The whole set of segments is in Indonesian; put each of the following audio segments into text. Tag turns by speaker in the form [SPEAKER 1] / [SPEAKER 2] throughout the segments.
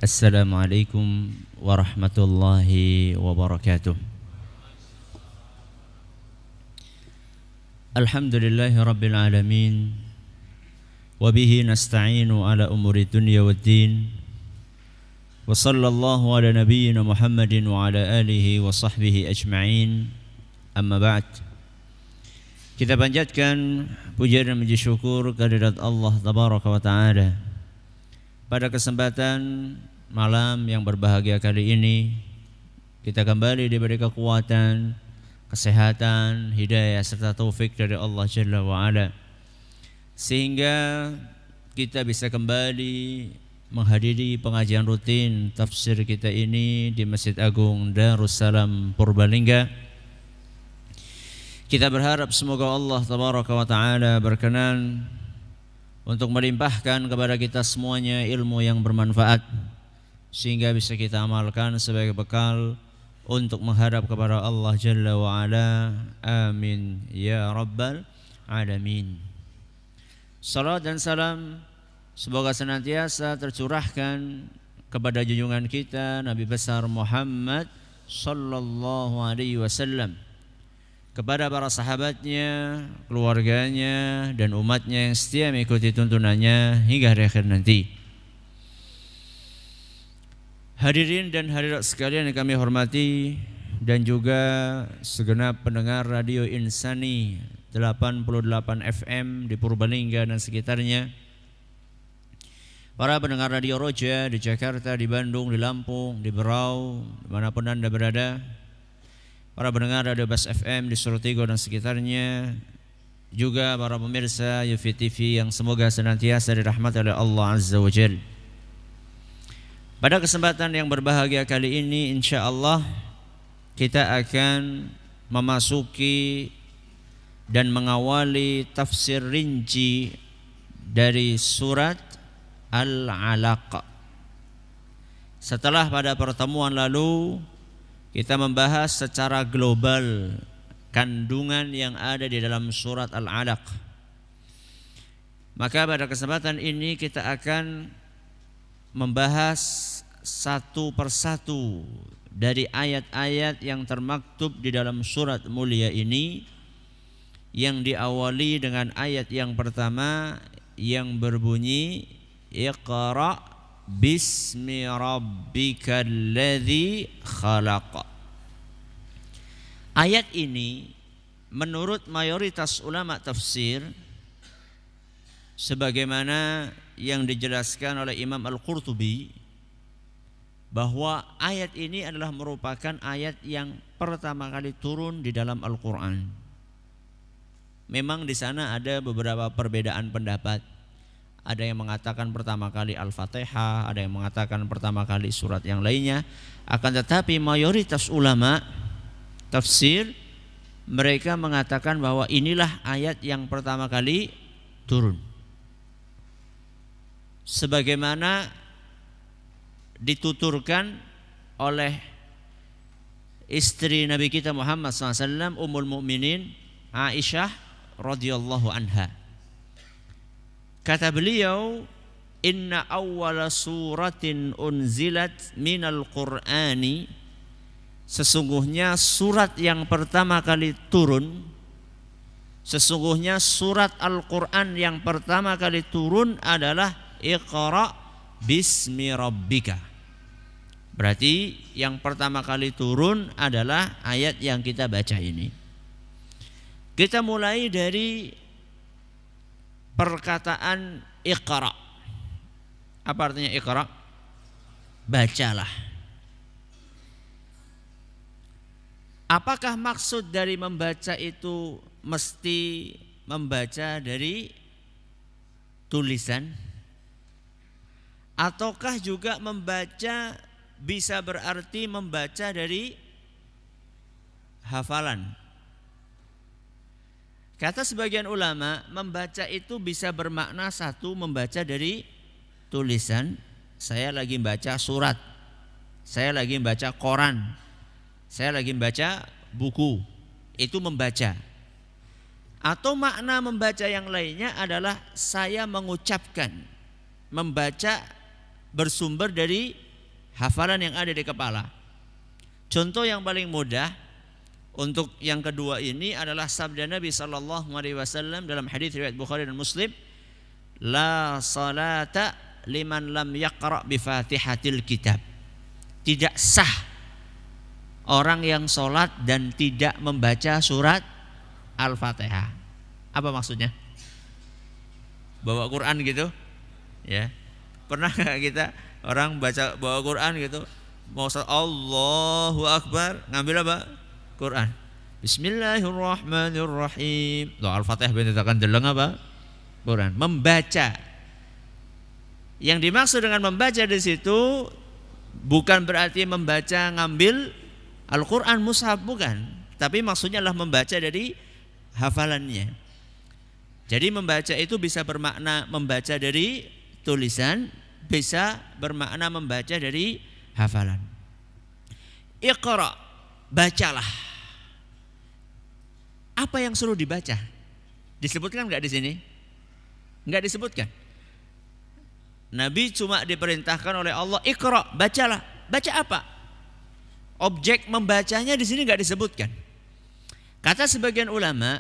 [SPEAKER 1] Assalamualaikum warahmatullahi wabarakatuh. Alhamdulillahi rabbil alamin. Wabihi nasta'inu ala umuri dunya waddin. Wa sallallahu ala nabiyyina Muhammadin wa ala alihi wa sahbihi ajma'in. Amma ba'd. Kita panjatkan puja dan puji syukur kehadirat Allah tabaraka wa ta'ala. Pada kesempatan malam yang berbahagia kali ini, kita kembali diberi kekuatan, kesehatan, hidayah serta taufik dari Allah Jalla wa'ala, sehingga kita bisa kembali menghadiri pengajian rutin tafsir kita ini di Masjid Agung Darussalam Purbalingga. Kita berharap semoga Allah tabaraka wa ta'ala berkenan untuk melimpahkan kepada kita semuanya ilmu yang bermanfaat, sehingga bisa kita amalkan sebagai bekal untuk menghadap kepada Allah Jalla wa'ala. Amin ya rabbal alamin. Salat dan salam semoga senantiasa tercurahkan kepada junjungan kita Nabi besar Muhammad sallallahu alaihi wasallam, kepada para sahabatnya, keluarganya, dan umatnya yang setia mengikuti tuntunannya hingga hari akhir nanti. Hadirin dan hadirat sekalian yang kami hormati, dan juga segenap pendengar Radio Insani 88 FM di Purbalingga dan sekitarnya, para pendengar Radio Roja di Jakarta, di Bandung, di Lampung, di Berau, dimanapun Anda berada, para pendengar Radio Bas FM di Surutigo dan sekitarnya, juga para pemirsa Yufi TV yang semoga senantiasa dirahmati oleh Allah Azza wa Jalla. Pada kesempatan yang berbahagia kali ini, insya Allah kita akan memasuki dan mengawali tafsir rinci dari surat Al-Alaq. Setelah pada pertemuan lalu kita membahas secara global kandungan yang ada di dalam surat Al-Alaq, maka pada kesempatan ini kita akan membahas satu persatu dari ayat-ayat yang termaktub di dalam surat mulia ini, yang diawali dengan ayat yang pertama yang berbunyi Iqra Bismi rabbikal ladzi khalaq. Ayat ini menurut mayoritas ulama tafsir, sebagaimana yang dijelaskan oleh Imam Al-Qurtubi, bahwa ayat ini adalah merupakan ayat yang pertama kali turun di dalam Al-Quran. Memang di sana ada beberapa perbedaan pendapat. Ada yang mengatakan pertama kali Al-Fatihah, ada yang mengatakan pertama kali surat yang lainnya. Akan tetapi mayoritas ulama tafsir mereka mengatakan bahwa inilah ayat yang pertama kali turun, sebagaimana dituturkan oleh istri Nabi kita Muhammad SAW, Ummul Mukminin Aisyah radhiyallahu anha. Kata beliau, inna awwala suratin unzilat minal Qur'ani, sesungguhnya surat yang pertama kali turun, sesungguhnya surat Al-Quran yang pertama kali turun adalah Iqra Bismi Rabbika. Berarti yang pertama kali turun adalah ayat yang kita baca ini. Kita mulai dari perkataan Iqra. Apa artinya Iqra? Bacalah. Apakah maksud dari membaca itu mesti membaca dari tulisan? Ataukah juga membaca bisa berarti membaca dari hafalan? Kata sebagian ulama, membaca itu bisa bermakna satu, membaca dari tulisan. Saya lagi baca surat, saya lagi baca koran, saya lagi baca buku, itu membaca. Atau makna membaca yang lainnya adalah saya mengucapkan, membaca bersumber dari hafalan yang ada di kepala. Contoh yang paling mudah untuk yang kedua ini adalah sabda Nabi sallallahu alaihi wasallam dalam hadis riwayat Bukhari dan Muslim, la salata liman lam yaqra bi Fatihatil kitab. Tidak sah orang yang salat dan tidak membaca surat Al-Fatihah. Apa maksudnya? Bawa Quran gitu? Ya. Pernah enggak kita orang bawa Quran gitu, mau Allahu Akbar, ngambil apa? Quran. Bismillahirrahmanirrahim. Al-Fatihah bentukan deleng apa? Quran. Membaca. Yang dimaksud dengan membaca di situ bukan berarti membaca ngambil Al-Quran mushaf, bukan. Tapi maksudnya adalah membaca dari hafalannya. Jadi membaca itu bisa bermakna membaca dari tulisan, bisa bermakna membaca dari hafalan. Iqra, bacalah. Apa yang suruh dibaca? Disebutkan enggak di sini? Enggak disebutkan. Nabi cuma diperintahkan oleh Allah, Iqra, bacalah. Baca apa? Objek membacanya di sini enggak disebutkan. Kata sebagian ulama,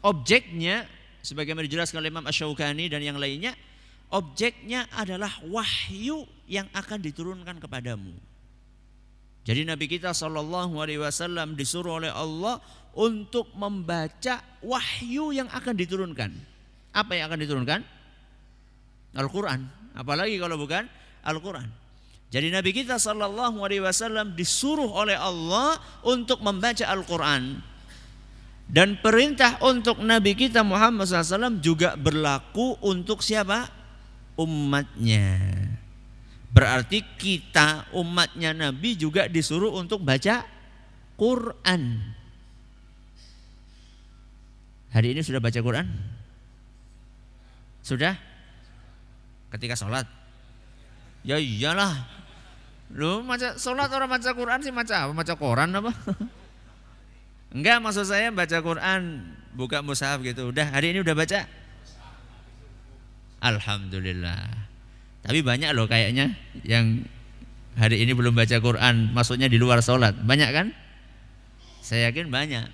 [SPEAKER 1] objeknya sebagaimana dijelaskan oleh Imam Asy-Syaukani dan yang lainnya, objeknya adalah wahyu yang akan diturunkan kepadamu. Jadi Nabi kita sallallahu alaihi wasallam disuruh oleh Allah untuk membaca wahyu yang akan diturunkan. Apa yang akan diturunkan? Al-Quran. Apalagi kalau bukan Al-Quran. Jadi Nabi kita sallallahu alaihi wasallam disuruh oleh Allah untuk membaca Al-Quran. Dan perintah untuk Nabi kita Muhammad SAW juga berlaku untuk siapa? Umatnya. Berarti kita umatnya Nabi juga disuruh untuk baca Quran. Hari ini sudah baca Quran? Sudah? Ketika sholat? Ya iyalah. Lu baca sholat orang baca Quran sih baca apa? Baca koran apa? Enggak, maksud saya baca Quran, buka mushaf gitu. Udah, hari ini udah baca? Alhamdulillah. Tapi banyak loh kayaknya yang hari ini belum baca Quran, maksudnya di luar sholat. Banyak kan? Saya yakin banyak.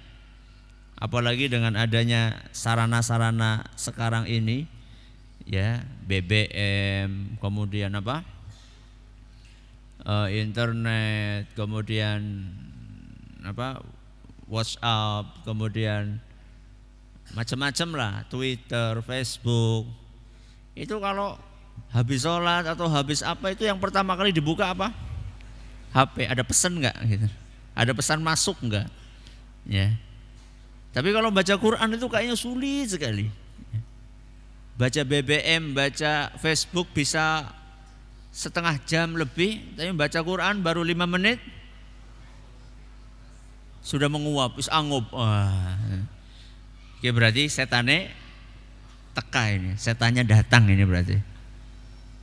[SPEAKER 1] Apalagi dengan adanya sarana-sarana sekarang ini, ya, BBM, kemudian apa? Internet, kemudian apa? WhatsApp, kemudian macam-macam lah, Twitter, Facebook. Itu kalau habis sholat atau habis apa itu yang pertama kali dibuka apa? HP. Ada pesan nggak? Gitu. Ada pesan masuk nggak? Ya. Tapi kalau baca Quran itu kayaknya sulit sekali. Baca BBM, baca Facebook bisa setengah jam lebih, tapi baca Quran baru 5 menit. Sudah menguap, wis angup. Wah. Oke, berarti setane teka ini, setannya datang ini berarti.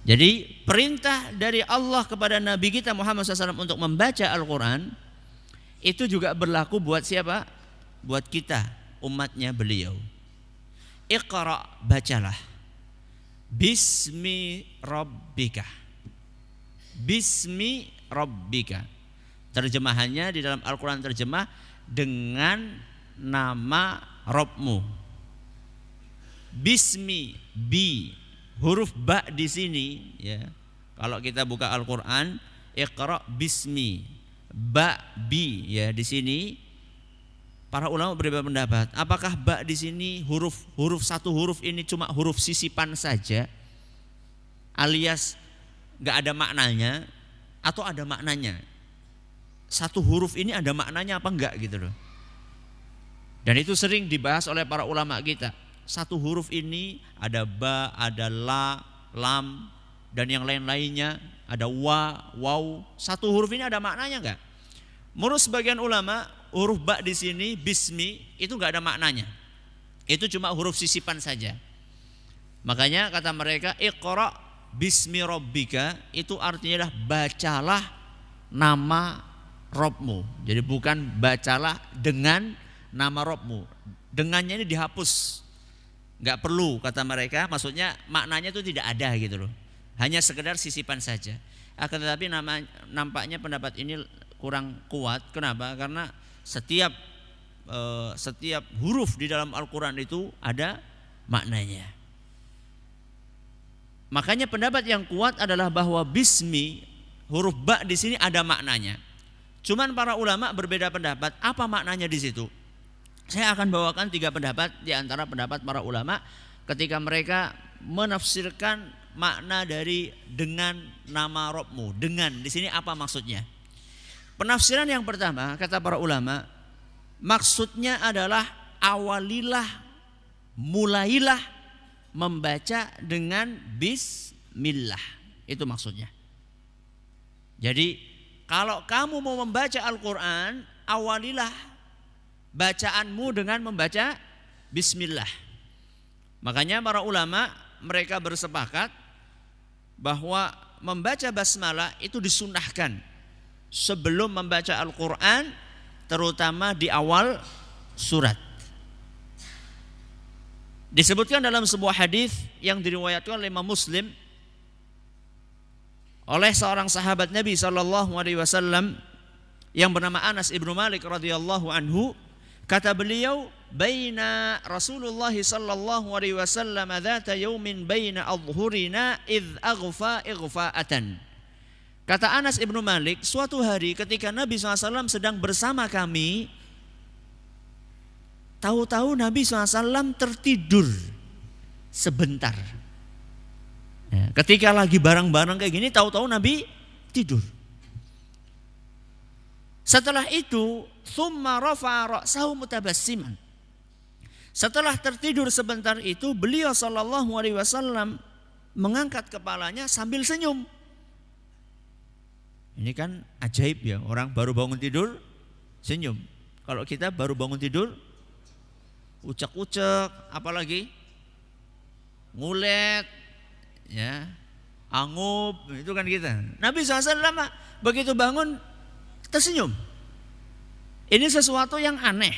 [SPEAKER 1] Jadi perintah dari Allah kepada Nabi kita Muhammad SAW untuk membaca Al-Quran itu juga berlaku buat siapa? Buat kita, umatnya beliau. Iqra, bacalah. Bismi rabbika. Bismi rabbika. Terjemahannya di dalam Al-Quran terjemah dengan nama Rabbmu. Bismi, bi, huruf ba di sini, ya. Kalau kita buka Al-Quran, Iqra bismi, ba bi, ya di sini. Para ulama berbeda pendapat. Apakah ba di sini huruf satu huruf ini cuma huruf sisipan saja, alias nggak ada maknanya, atau ada maknanya? Satu huruf ini ada maknanya apa enggak gitu loh. Dan itu sering dibahas oleh para ulama kita. Satu huruf ini ada ba, ada la, lam, dan yang lain-lainnya, ada wa, waw. Satu huruf ini ada maknanya enggak? Menurut sebagian ulama, huruf ba di sini bismi itu enggak ada maknanya. Itu cuma huruf sisipan saja. Makanya kata mereka Iqra bismi rabbika itu artinya adalah bacalah nama Robmu. Jadi bukan bacalah dengan nama Robmu. Dengannya ini dihapus. Enggak perlu kata mereka, maksudnya maknanya itu tidak ada gitu loh. Hanya sekedar sisipan saja. Akan tetapi nampaknya pendapat ini kurang kuat. Kenapa? Karena setiap huruf di dalam Al-Quran itu ada maknanya. Makanya pendapat yang kuat adalah bahwa bismi, huruf ba di sini ada maknanya. Cuman para ulama berbeda pendapat apa maknanya di situ. Saya akan bawakan 3 pendapat di antara pendapat para ulama ketika mereka menafsirkan makna dari dengan nama Rabbmu. Dengan di sini apa maksudnya? Penafsiran yang pertama kata para ulama, maksudnya adalah awalilah, mulailah membaca dengan bismillah. Itu maksudnya. Jadi kalau kamu mau membaca Al-Quran, awalilah bacaanmu dengan membaca bismillah. Makanya para ulama mereka bersepakat bahwa membaca basmalah itu disunnahkan sebelum membaca Al-Quran, terutama di awal surat. Disebutkan dalam sebuah hadis yang diriwayatkan oleh Imam Muslim oleh seorang sahabat Nabi SAW yang bernama Anas ibnu Malik radhiyallahu anhu, kata beliau, baina Rasulullah sallallahu alaihi wasallam dzata yaumin baina adhhurina idz aghfa ighfa'atan. Kata Anas ibnu Malik, suatu hari ketika Nabi SAW sedang bersama kami, tahu-tahu Nabi SAW tertidur sebentar. Ya, ketika lagi bareng-bareng kayak gini, tahu-tahu Nabi tidur. Setelah itu, thumma rafa'a ra'sahu mutabassiman. Setelah tertidur sebentar itu, beliau sallallahu alaihi wasallam mengangkat kepalanya sambil senyum. Ini kan ajaib ya, orang baru bangun tidur senyum. Kalau kita baru bangun tidur ucek-ucek, apalagi ngulet, ya, angup, itu kan kita. Nabi SAW begitu bangun tersenyum. Ini sesuatu yang aneh.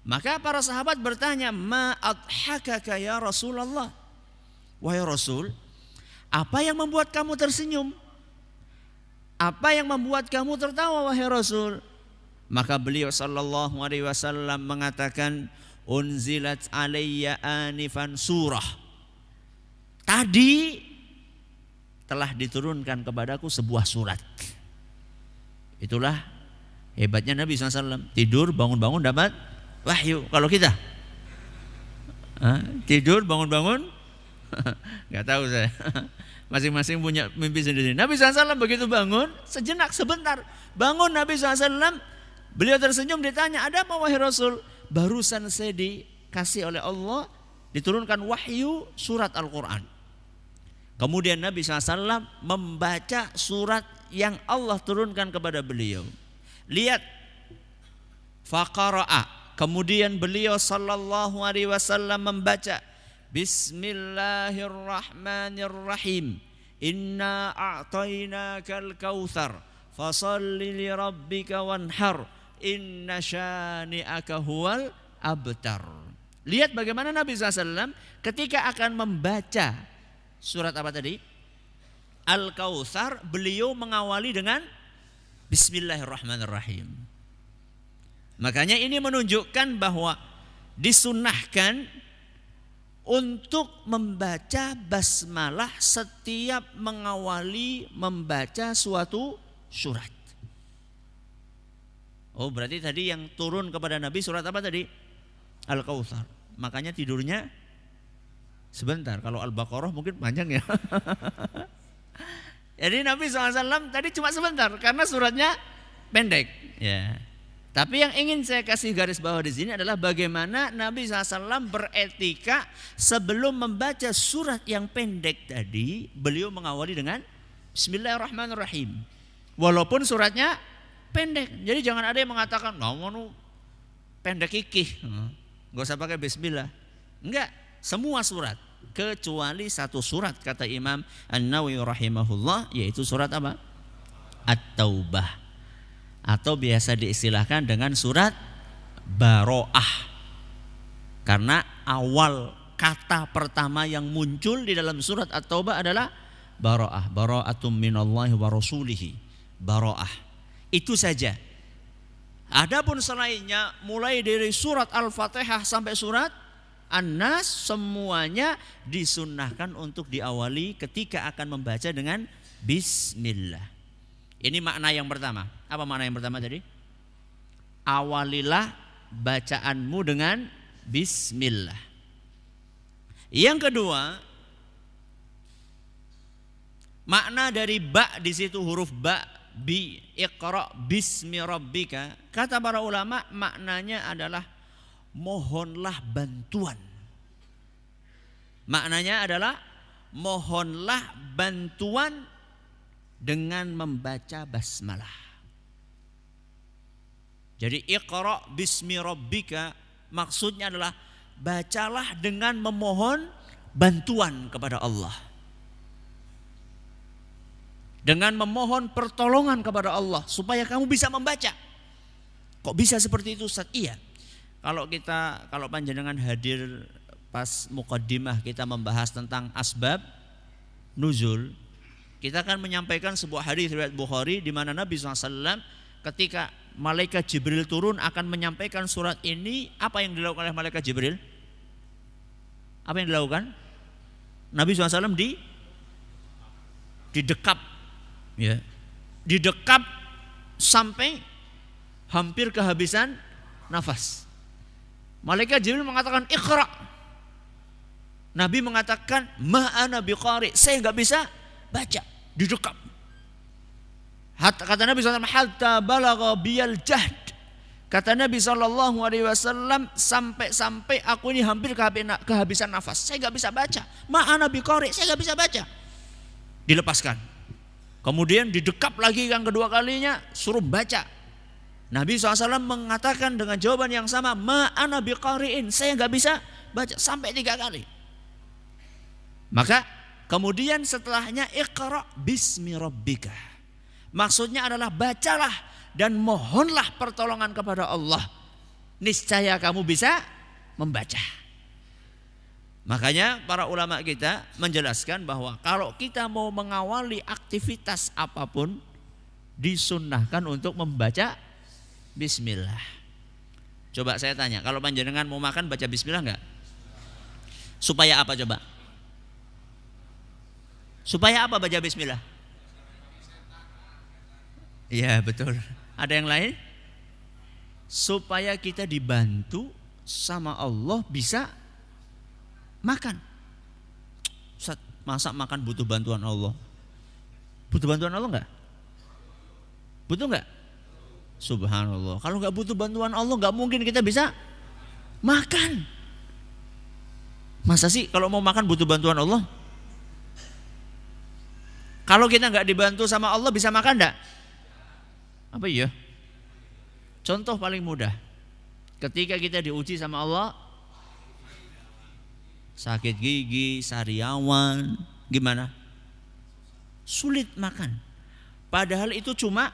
[SPEAKER 1] Maka para sahabat bertanya, ma adhakaka ya Rasulullah? Wahai Rasul, apa yang membuat kamu tersenyum? Apa yang membuat kamu tertawa wahai Rasul? Maka beliau sallallahu alaihi wasallam mengatakan, unzilat alayya anifan surah. Tadi telah diturunkan kepadaku sebuah surat. Itulah hebatnya Nabi SAW. Tidur bangun-bangun dapat wahyu. Kalau kita tidur bangun-bangun nggak tahu saya. Masing-masing punya mimpi sendiri. Nabi SAW begitu bangun, sejenak sebentar bangun Nabi SAW, beliau tersenyum, ditanya, ada apa wahai Rasul? Barusan saya dikasih oleh Allah, diturunkan wahyu surat Al-Quran. Kemudian Nabi SAW membaca surat yang Allah turunkan kepada beliau. Lihat, faqara'a. Kemudian beliau sallallahu alaihi wasallam membaca, Bismillahirrahmanirrahim. Inna a'tainakal kautsar fasalli li rabbika wanhar. Inna syani'aka huwal abtar. Lihat bagaimana Nabi SAW ketika akan membaca surat apa tadi? Al-Kautsar, beliau mengawali dengan Bismillahirrahmanirrahim. Makanya ini menunjukkan bahwa disunnahkan untuk membaca basmalah setiap mengawali membaca suatu surat. Oh, berarti tadi yang turun kepada Nabi surat apa tadi? Al-Kautsar. Makanya tidurnya sebentar. Kalau Al-Baqarah mungkin panjang ya. Jadi Nabi SAW tadi cuma sebentar karena suratnya pendek. Ya. Tapi yang ingin saya kasih garis bawah di sini adalah bagaimana Nabi SAW beretika sebelum membaca surat yang pendek tadi, beliau mengawali dengan Bismillahirrahmanirrahim. Walaupun suratnya pendek. Jadi jangan ada yang mengatakan, "Mau pendek ikih." Enggak usah pakai bismillah. Enggak, semua surat kecuali satu surat kata Imam An-Nawawi rahimahullah, yaitu surat apa? At-Taubah. Atau biasa diistilahkan dengan surat Baro'ah. Karena awal kata pertama yang muncul di dalam surat At-Taubah adalah bara'ah, bara'atum minallahi wa rasulihi. Bara'ah. Itu saja. Adapun selainnya mulai dari surat Al-Fatihah sampai surat An-Nas semuanya disunnahkan untuk diawali ketika akan membaca dengan bismillah. Ini makna yang pertama. Apa makna yang pertama tadi? Awalilah bacaanmu dengan bismillah. Yang kedua, makna dari ba di situ huruf ba, bi, iqra bismi rabbika. Kata para ulama maknanya adalah mohonlah bantuan. Maknanya adalah mohonlah bantuan dengan membaca basmalah. Jadi iqra bismi rabbika maksudnya adalah bacalah dengan memohon bantuan kepada Allah. Dengan memohon pertolongan kepada Allah supaya kamu bisa membaca. Kok bisa seperti itu Ustaz? Iya. Kalau panjenengan hadir pas muqaddimah kita membahas tentang asbab nuzul, kita akan menyampaikan sebuah hadis riwayat Bukhari di mana Nabi SAW ketika malaikat Jibril turun akan menyampaikan surat ini, apa yang dilakukan oleh malaikat Jibril? Apa yang dilakukan? Nabi SAW didekap, ya, didekap sampai hampir kehabisan nafas. Malaikat Jibril mengatakan iqra. Nabi mengatakan ma ana biqari, saya enggak bisa baca, didekap. Kata Nabi SAW hatta balagha biyal jahd. Kata Nabi SAW sampai aku ini hampir kehabisan nafas, saya enggak bisa baca. Ma ana biqari, saya enggak bisa baca. Dilepaskan. Kemudian didekap lagi yang kedua kalinya, suruh baca. Nabi SAW mengatakan dengan jawaban yang sama, ma ana biqari'in, saya enggak bisa baca, sampai 3 kali. Maka kemudian setelahnya iqra bismi rabbika. Maksudnya adalah bacalah dan mohonlah pertolongan kepada Allah. Niscaya kamu bisa membaca. Makanya para ulama kita menjelaskan bahwa kalau kita mau mengawali aktivitas apapun disunnahkan untuk membaca bismillah. Coba saya tanya, kalau panjenengan mau makan baca bismillah enggak? Supaya apa coba? Supaya apa baca bismillah? Iya betul. Ada yang lain? Supaya kita dibantu sama Allah bisa makan. Ustaz, masa makan butuh bantuan Allah? Butuh bantuan Allah enggak? Butuh enggak? Subhanallah. Kalau enggak butuh bantuan Allah enggak mungkin kita bisa makan. Masa sih kalau mau makan butuh bantuan Allah? Kalau kita enggak dibantu sama Allah bisa makan enggak? Apa iya? Contoh paling mudah. Ketika kita diuji sama Allah, sakit gigi, sariawan, gimana? Sulit makan. Padahal itu cuma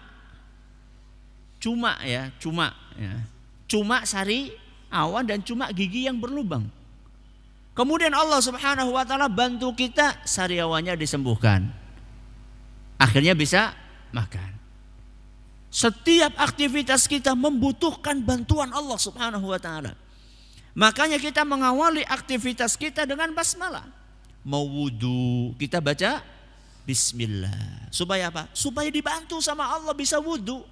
[SPEAKER 1] sariawan dan cuma gigi yang berlubang. Kemudian Allah Subhanahu wa taala bantu kita, sariawannya disembuhkan. Akhirnya bisa makan. Setiap aktivitas kita membutuhkan bantuan Allah Subhanahu wa taala. Makanya kita mengawali aktivitas kita dengan basmalah. Mau wudu, kita baca bismillah. Supaya apa? Supaya dibantu sama Allah bisa wudu.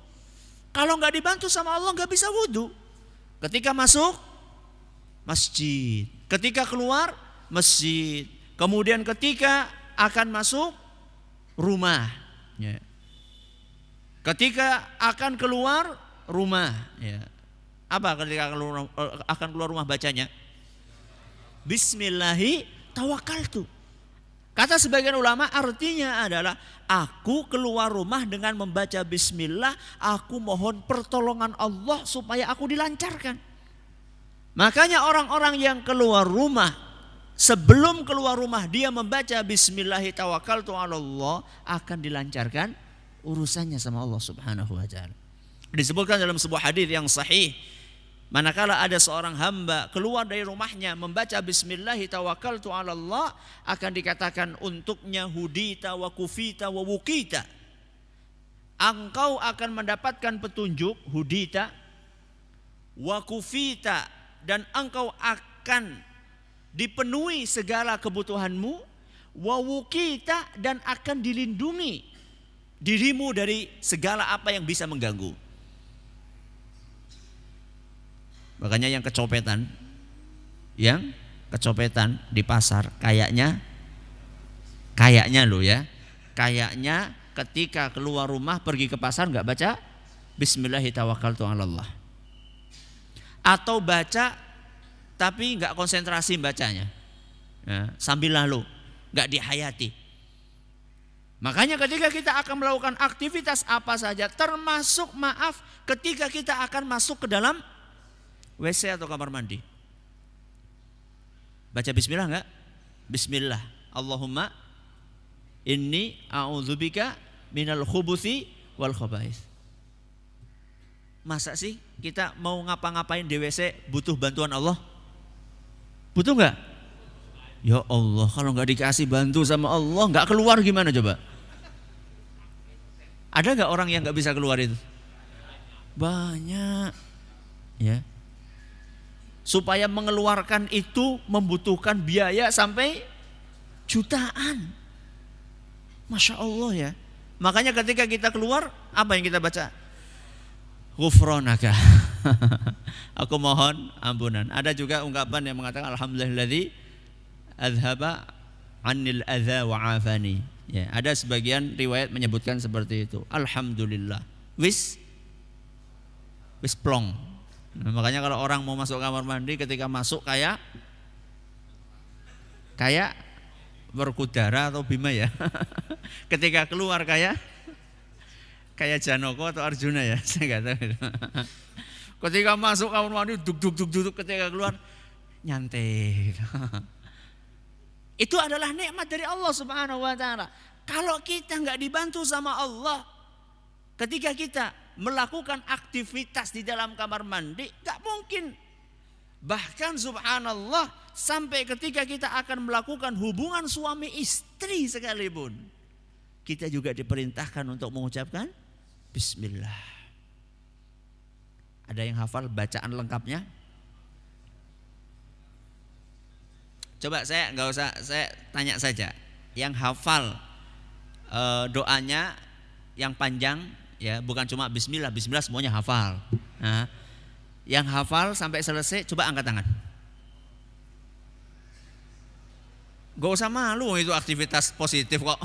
[SPEAKER 1] Kalau enggak dibantu sama Allah enggak bisa wudu. Ketika masuk masjid, ketika keluar masjid, kemudian ketika akan masuk rumah, ya. Ketika akan keluar rumah, ya. Apa ketika akan keluar rumah bacanya? Bismillahi tawakkaltu. Kata sebagian ulama artinya adalah aku keluar rumah dengan membaca bismillah, aku mohon pertolongan Allah supaya aku dilancarkan. Makanya orang-orang yang keluar rumah, sebelum keluar rumah dia membaca bismillahi tawakkaltu 'alallah, akan dilancarkan urusannya sama Allah Subhanahu wa taala. Disebutkan dalam sebuah hadis yang sahih Manakala ada seorang hamba keluar dari rumahnya membaca bismillahi tawakkaltu 'ala Allah, akan dikatakan untuknya hudita wa kufita wa wukita. Engkau akan mendapatkan petunjuk, hudita wa kufita, dan engkau akan dipenuhi segala kebutuhanmu, wa wukita, dan akan dilindungi dirimu dari segala apa yang bisa mengganggu. Makanya yang kecopetan di pasar kayaknya loh ya, kayaknya ketika keluar rumah pergi ke pasar nggak baca Bismillahirrahmanirrahim, atau baca tapi nggak konsentrasi bacanya, ya, sambil lalu nggak dihayati. Makanya ketika kita akan melakukan aktivitas apa saja, termasuk ketika kita akan masuk ke dalam WC atau kamar mandi, baca bismillah enggak? Bismillah. Allahumma inni a'udzubika minal khubuthi wal khaba'ith. Masa sih kita mau ngapa-ngapain di WC butuh bantuan Allah? Butuh enggak? Ya Allah, kalau enggak dikasih bantu sama Allah enggak keluar gimana coba? Ada enggak orang yang enggak bisa keluar itu? Banyak. Ya. Supaya mengeluarkan itu membutuhkan biaya sampai jutaan. Masya Allah ya. Makanya ketika kita keluar, apa yang kita baca? Ghufranaka. Aku mohon ampunan. Ada juga ungkapan yang mengatakan alhamdulillahilladzi adhaba anil adza wa afani. Ya, ada sebagian riwayat menyebutkan seperti itu. Alhamdulillah. Wis plong. Nah, makanya kalau orang mau masuk kamar mandi, ketika masuk kayak Werkudara atau Bima ya. Ketika keluar kayak Janoko atau Arjuna ya, saya nggak tahu. Ketika masuk kamar mandi duduk, ketika keluar nyantai. Itu adalah nikmat dari Allah Subhanahu wa taala. Kalau kita nggak dibantu sama Allah, ketika kita melakukan aktivitas di dalam kamar mandi, gak mungkin. Bahkan subhanallah, sampai ketika kita akan melakukan hubungan suami istri sekalipun, kita juga diperintahkan untuk mengucapkan bismillah. Ada yang hafal bacaan lengkapnya? Coba saya tanya saja. Yang hafal doanya yang panjang, ya, bukan cuma bismillah semuanya hafal. Nah, yang hafal sampai selesai coba angkat tangan. Gak usah malu, itu aktivitas positif kok.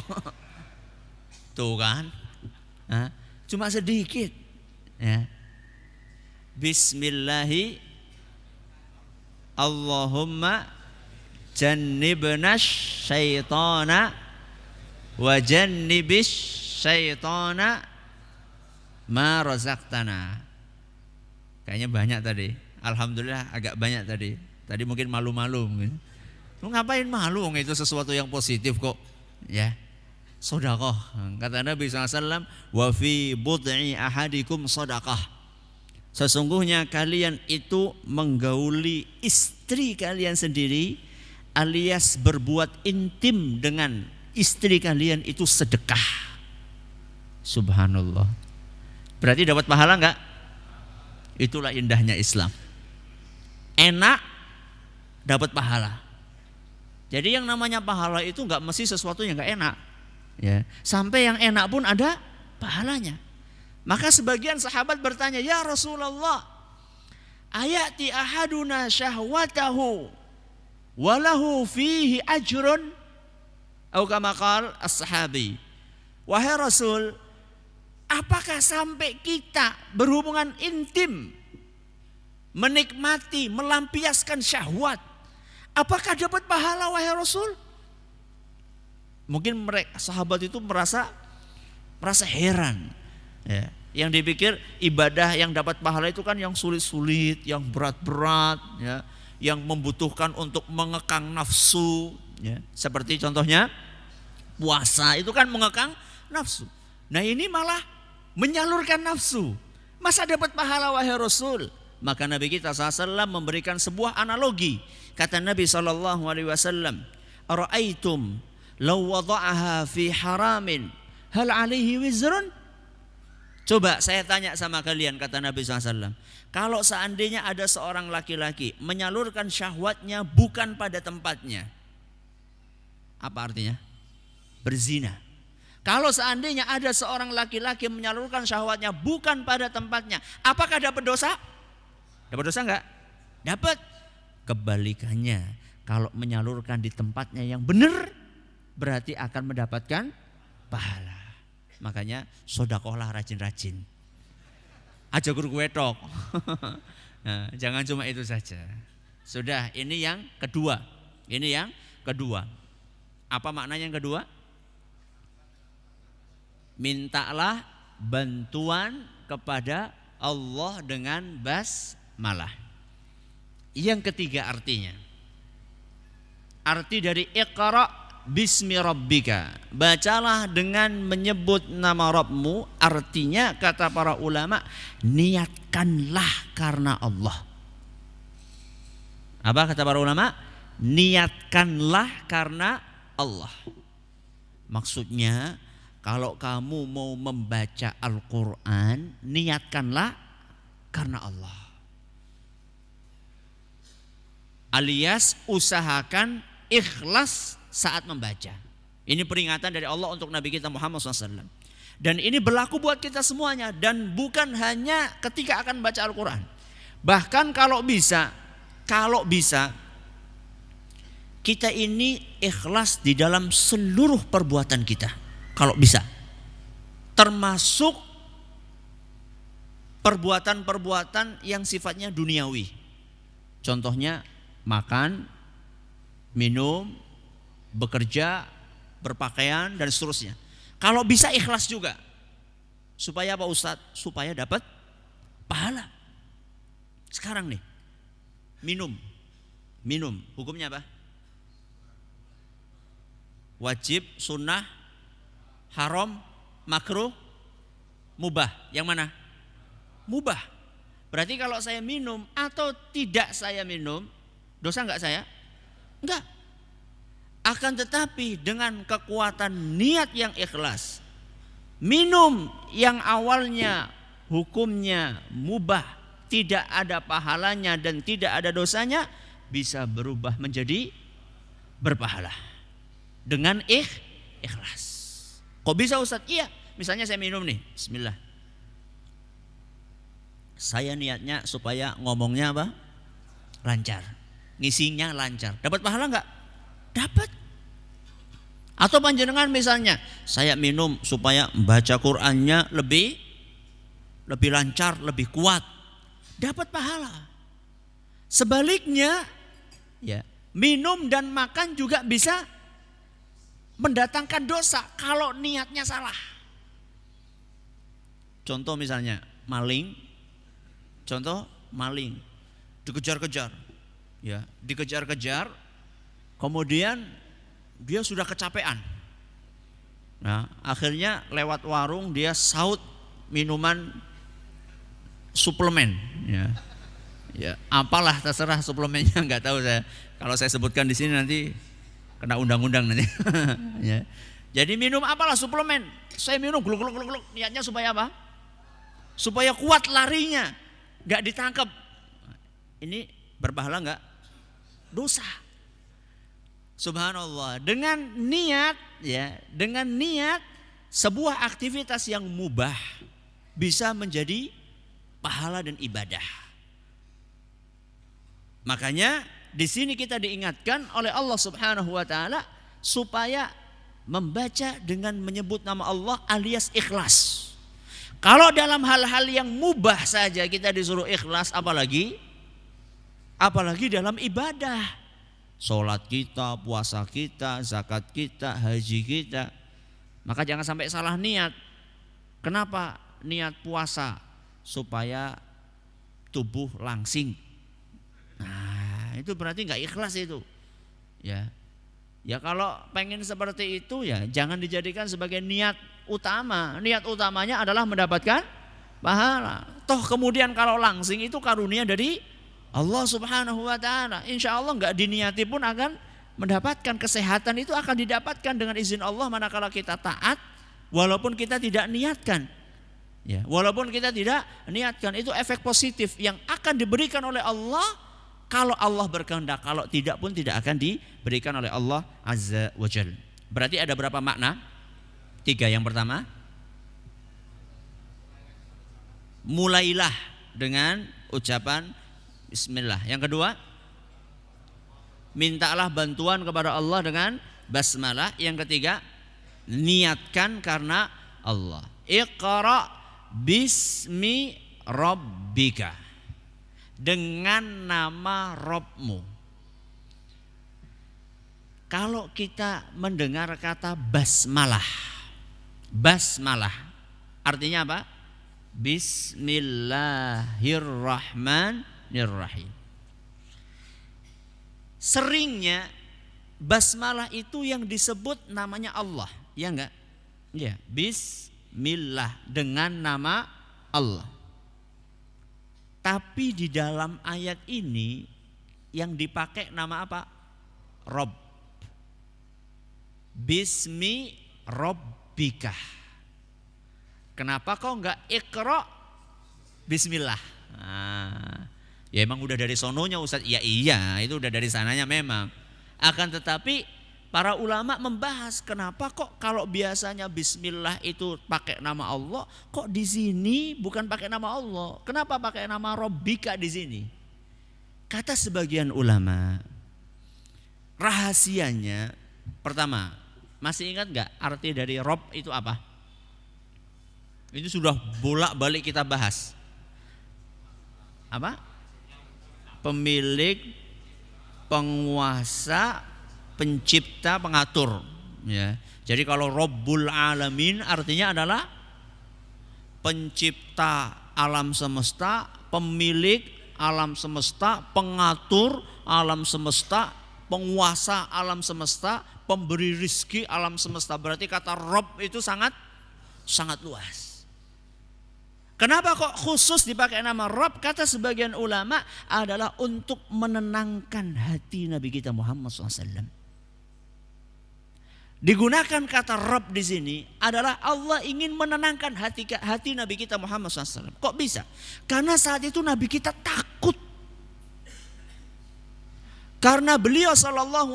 [SPEAKER 1] Tuh kan. Nah, cuma sedikit. Ya. Bismillahi Allahumma jannibna syaitana wa jannibis syaitana ma razaqtana. Kayaknya banyak tadi. Alhamdulillah agak banyak tadi. Tadi mungkin malu-malu mungkin. Lu ngapain malu? Itu sesuatu yang positif kok. Ya. Sedekah. Kata Nabi SAW, wa fi bud'i ahadikum sedekah. Sesungguhnya kalian itu menggauli istri kalian sendiri, alias berbuat intim dengan istri kalian itu sedekah. Subhanallah. Berarti dapat pahala enggak? Itulah indahnya Islam. Enak, dapat pahala. Jadi yang namanya pahala itu enggak mesti sesuatu yang enggak enak. Ya, sampai yang enak pun ada pahalanya. Maka sebagian sahabat bertanya, "Ya Rasulullah, ayati ahaduna syahwatahu walahu fihi ajrun?" Atau kama qala as-sahabi. Wahai Rasul, apakah sampai kita berhubungan intim, menikmati, melampiaskan syahwat, apakah dapat pahala wahai Rasul? Mungkin mereka sahabat itu merasa heran. Ya, yang dipikir ibadah yang dapat pahala itu kan yang sulit-sulit, yang berat-berat, ya, yang membutuhkan untuk mengekang nafsu. Ya, seperti contohnya puasa itu kan mengekang nafsu. Nah ini malah menyalurkan nafsu. Masa dapat pahala wahai Rasul? Maka Nabi kita SAW memberikan sebuah analogi. Kata Nabi SAW, "Ara'aitum law wada'aha fi haramin hal alaihi wizrun?" Coba saya tanya sama kalian, kata Nabi SAW, kalau seandainya ada seorang laki-laki menyalurkan syahwatnya bukan pada tempatnya, apa artinya? Berzina. Kalau seandainya ada seorang laki-laki menyalurkan syahwatnya bukan pada tempatnya, apakah dapat dosa? Dapat dosa enggak? Dapat. Kebalikannya, kalau menyalurkan di tempatnya yang benar, berarti akan mendapatkan pahala. Makanya sodakohlah rajin-rajin. Aja guru wetok. Nah, jangan cuma itu saja. Sudah, ini yang kedua. Ini yang kedua. Apa maknanya yang kedua? Mintalah bantuan kepada Allah dengan basmalah. Yang ketiga artinya, arti dari Iqra bismi rabbika, bacalah dengan menyebut nama Rabbmu, artinya kata para ulama, niatkanlah karena Allah. Apa kata para ulama? Niatkanlah karena Allah. Maksudnya kalau kamu mau membaca Al-Quran, niatkanlah karena Allah. Alias usahakan ikhlas saat membaca. Ini peringatan dari Allah untuk Nabi kita Muhammad SAW. Dan ini berlaku buat kita semuanya. Dan bukan hanya ketika akan baca Al-Quran. Bahkan kalau bisa kita ini ikhlas di dalam seluruh perbuatan kita. Kalau bisa. Termasuk perbuatan-perbuatan yang sifatnya duniawi. Contohnya makan, minum, bekerja, berpakaian dan seterusnya. Kalau bisa ikhlas juga. Supaya apa Ustadz? Supaya dapat pahala. Sekarang nih, minum. Hukumnya apa? Wajib, sunnah, haram, makruh, mubah. Yang mana? Mubah. Berarti kalau saya minum atau tidak saya minum, dosa enggak saya? Enggak. Akan tetapi dengan kekuatan niat yang ikhlas, minum yang awalnya hukumnya mubah, tidak ada pahalanya dan tidak ada dosanya, bisa berubah menjadi berpahala dengan ikhlas. Kok bisa Ustaz? Iya, misalnya saya minum nih, bismillah. Saya niatnya supaya ngomongnya apa? Lancar. Ngisinya lancar. Dapat pahala enggak? Dapat. Atau panjenengan misalnya, saya minum supaya baca Qur'annya lebih lancar, lebih kuat. Dapat pahala. Sebaliknya, ya, minum dan makan juga bisa mendatangkan dosa kalau niatnya salah. Contoh misalnya maling, dikejar-kejar, ya, dikejar-kejar, kemudian dia sudah kecapean. Nah, akhirnya lewat warung dia saut minuman suplemen, ya. Ya, apalah terserah suplemennya, nggak tahu saya. Kalau saya sebutkan di sini nanti kena undang-undang nanti. Ya. Jadi minum apalah suplemen. Saya minum gluk. Niatnya supaya apa? Supaya kuat larinya, nggak ditangkap. Ini berpahala nggak? Dosa. Subhanallah. Dengan niat, ya, dengan niat sebuah aktivitas yang mubah bisa menjadi pahala dan ibadah. Makanya di sini kita diingatkan oleh Allah Subhanahu wa taala supaya membaca dengan menyebut nama Allah alias ikhlas. Kalau dalam hal-hal yang mubah saja kita disuruh ikhlas, apalagi dalam ibadah. Salat kita, puasa kita, zakat kita, haji kita. Maka jangan sampai salah niat. Kenapa niat puasa? Supaya tubuh langsing. Nah, itu berarti enggak ikhlas itu. Ya. Ya kalau pengen seperti itu ya jangan dijadikan sebagai niat utama. Niat utamanya adalah mendapatkan pahala. Toh kemudian kalau langsing itu karunia dari Allah Subhanahu wa taala. Insya Allah enggak diniati pun akan mendapatkan kesehatan, itu akan didapatkan dengan izin Allah manakala kita taat walaupun kita tidak niatkan. Ya, walaupun kita tidak niatkan, itu efek positif yang akan diberikan oleh Allah kalau Allah berkehendak. Kalau tidak pun tidak akan diberikan oleh Allah Azza wa Jalla. Berarti ada berapa makna? 3. Yang pertama, mulailah dengan ucapan bismillah. Yang kedua, mintalah bantuan kepada Allah dengan basmalah. Yang ketiga, niatkan karena Allah. Iqra bismi rabbika, dengan nama Rabbmu. Kalau kita mendengar kata basmalah, basmalah artinya apa? Bismillahirrahmanirrahim. Seringnya basmalah itu yang disebut namanya Allah, ya enggak? Ya, bismillah, dengan nama Allah. Tapi di dalam ayat ini yang dipakai nama apa? Rabb. Bismi rabbika. Kenapa kok enggak iqra bismillah? Ya emang udah dari sononya Ustaz. Ya iya, itu udah dari sananya memang. Akan tetapi para ulama membahas kenapa kok kalau biasanya bismillah itu pakai nama Allah, kok di sini bukan pakai nama Allah? Kenapa pakai nama Rabbika di sini? Kata sebagian ulama, rahasianya pertama, masih ingat nggak arti dari Rabb itu apa? Itu sudah bolak-balik kita bahas. Apa? Pemilik, penguasa, pencipta, pengatur, ya. Jadi kalau Rabbul Alamin artinya adalah pencipta alam semesta, pemilik alam semesta, pengatur alam semesta, penguasa alam semesta, pemberi rizki alam semesta. Berarti kata Rabb itu sangat luas. Kenapa kok khusus dipakai nama Rabb? Kata sebagian ulama adalah untuk menenangkan hati Nabi kita Muhammad SAW. Digunakan kata Rabb di sini adalah Allah ingin menenangkan hati Nabi kita Muhammad SAW. Kok bisa? Karena saat itu Nabi kita takut. Karena beliau SAW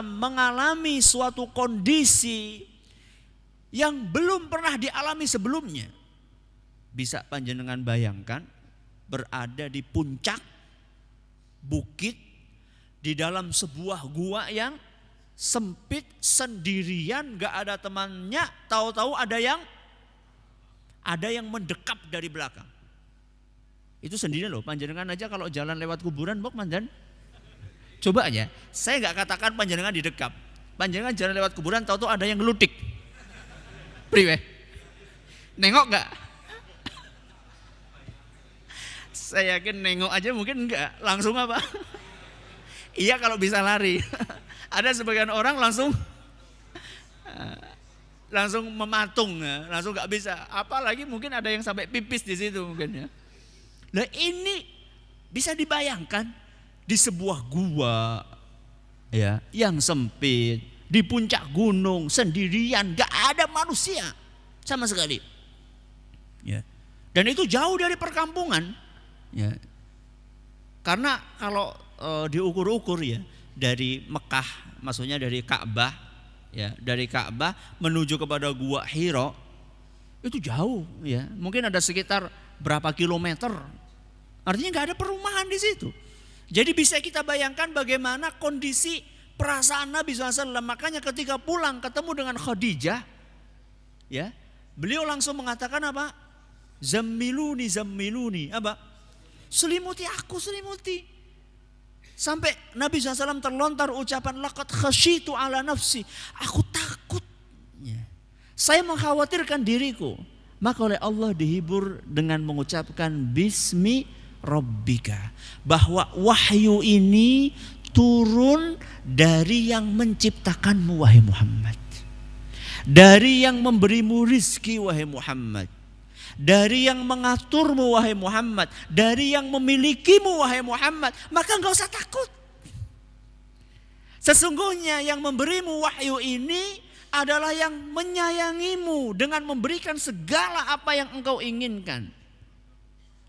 [SPEAKER 1] mengalami suatu kondisi yang belum pernah dialami sebelumnya. Bisa panjenengan bayangkan berada di puncak bukit di dalam sebuah gua yang sempit, sendirian, gak ada temannya, tahu-tahu ada yang mendekap dari belakang. Itu sendiri loh, panjenengan aja kalau jalan lewat kuburan, bok mandan. Coba aja, saya gak katakan panjenengan didekap. Panjenengan jalan lewat kuburan, tahu-tahu ada yang ngelutik. Priwe? Nengok gak? Saya yakin nengok aja mungkin enggak, langsung apa? Iya kalau bisa lari. Ada sebagian orang langsung mematung, langsung nggak bisa. Apalagi mungkin ada yang sampai pipis di situ mungkin ya. Nah ini bisa dibayangkan di sebuah gua ya yang sempit di puncak gunung sendirian, nggak ada manusia sama sekali. Ya. Dan itu jauh dari perkampungan. Ya. Karena kalau diukur-ukur ya dari Mekah, maksudnya dari Ka'bah, ya dari Ka'bah menuju kepada Gua Hira itu jauh, ya mungkin ada sekitar berapa kilometer. Artinya nggak ada perumahan di situ. Jadi bisa kita bayangkan bagaimana kondisi perasaan Nabi SAW. Makanya ketika pulang ketemu dengan Khadijah, ya beliau langsung mengatakan apa? Zammiluni, apa? Selimuti aku, selimuti. Sampai Nabi SAW terlontar ucapan laqad khasyitu ala nafsi. Aku takut. Ya. Saya mengkhawatirkan diriku. Maka oleh Allah dihibur dengan mengucapkan bismi rabbika. Bahwa wahyu ini turun dari yang menciptakanmu wahai Muhammad. Dari yang memberimu rizki wahai Muhammad. dari yang mengaturmu wahai Muhammad, dari yang memilikimu wahai Muhammad, maka enggak usah takut. Sesungguhnya yang memberimu wahyu ini adalah yang menyayangimu dengan memberikan segala apa yang engkau inginkan.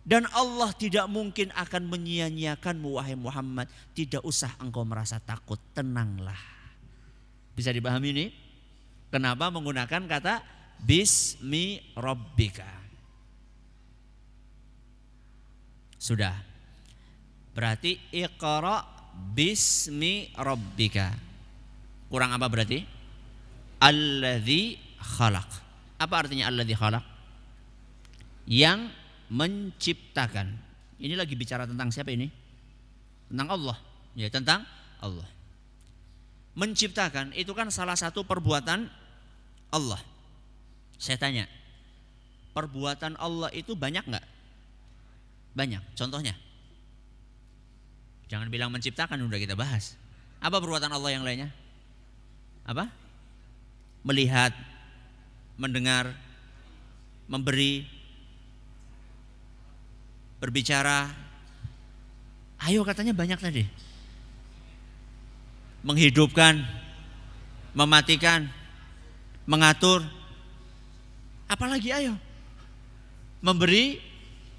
[SPEAKER 1] Dan Allah tidak mungkin akan menyia-nyiakanmu wahai Muhammad. Tidak usah engkau merasa takut, tenanglah. Bisa dipahami ini? Kenapa menggunakan kata Bismi Rabbika? Sudah. Berarti Iqra Bismi Rabbika. Kurang apa berarti? Alladzi khalaq. Apa artinya alladzi khalaq? Yang menciptakan. Ini lagi bicara tentang siapa ini? Tentang Allah. Ya, tentang Allah. Menciptakan itu kan salah satu perbuatan Allah. Saya tanya, perbuatan Allah itu banyak enggak? Banyak. Contohnya? Jangan bilang menciptakan, udah kita bahas. Apa perbuatan Allah yang lainnya? Apa? Melihat, mendengar, memberi, berbicara. Ayo katanya banyak tadi. Menghidupkan, mematikan, mengatur. Apalagi ayo. Memberi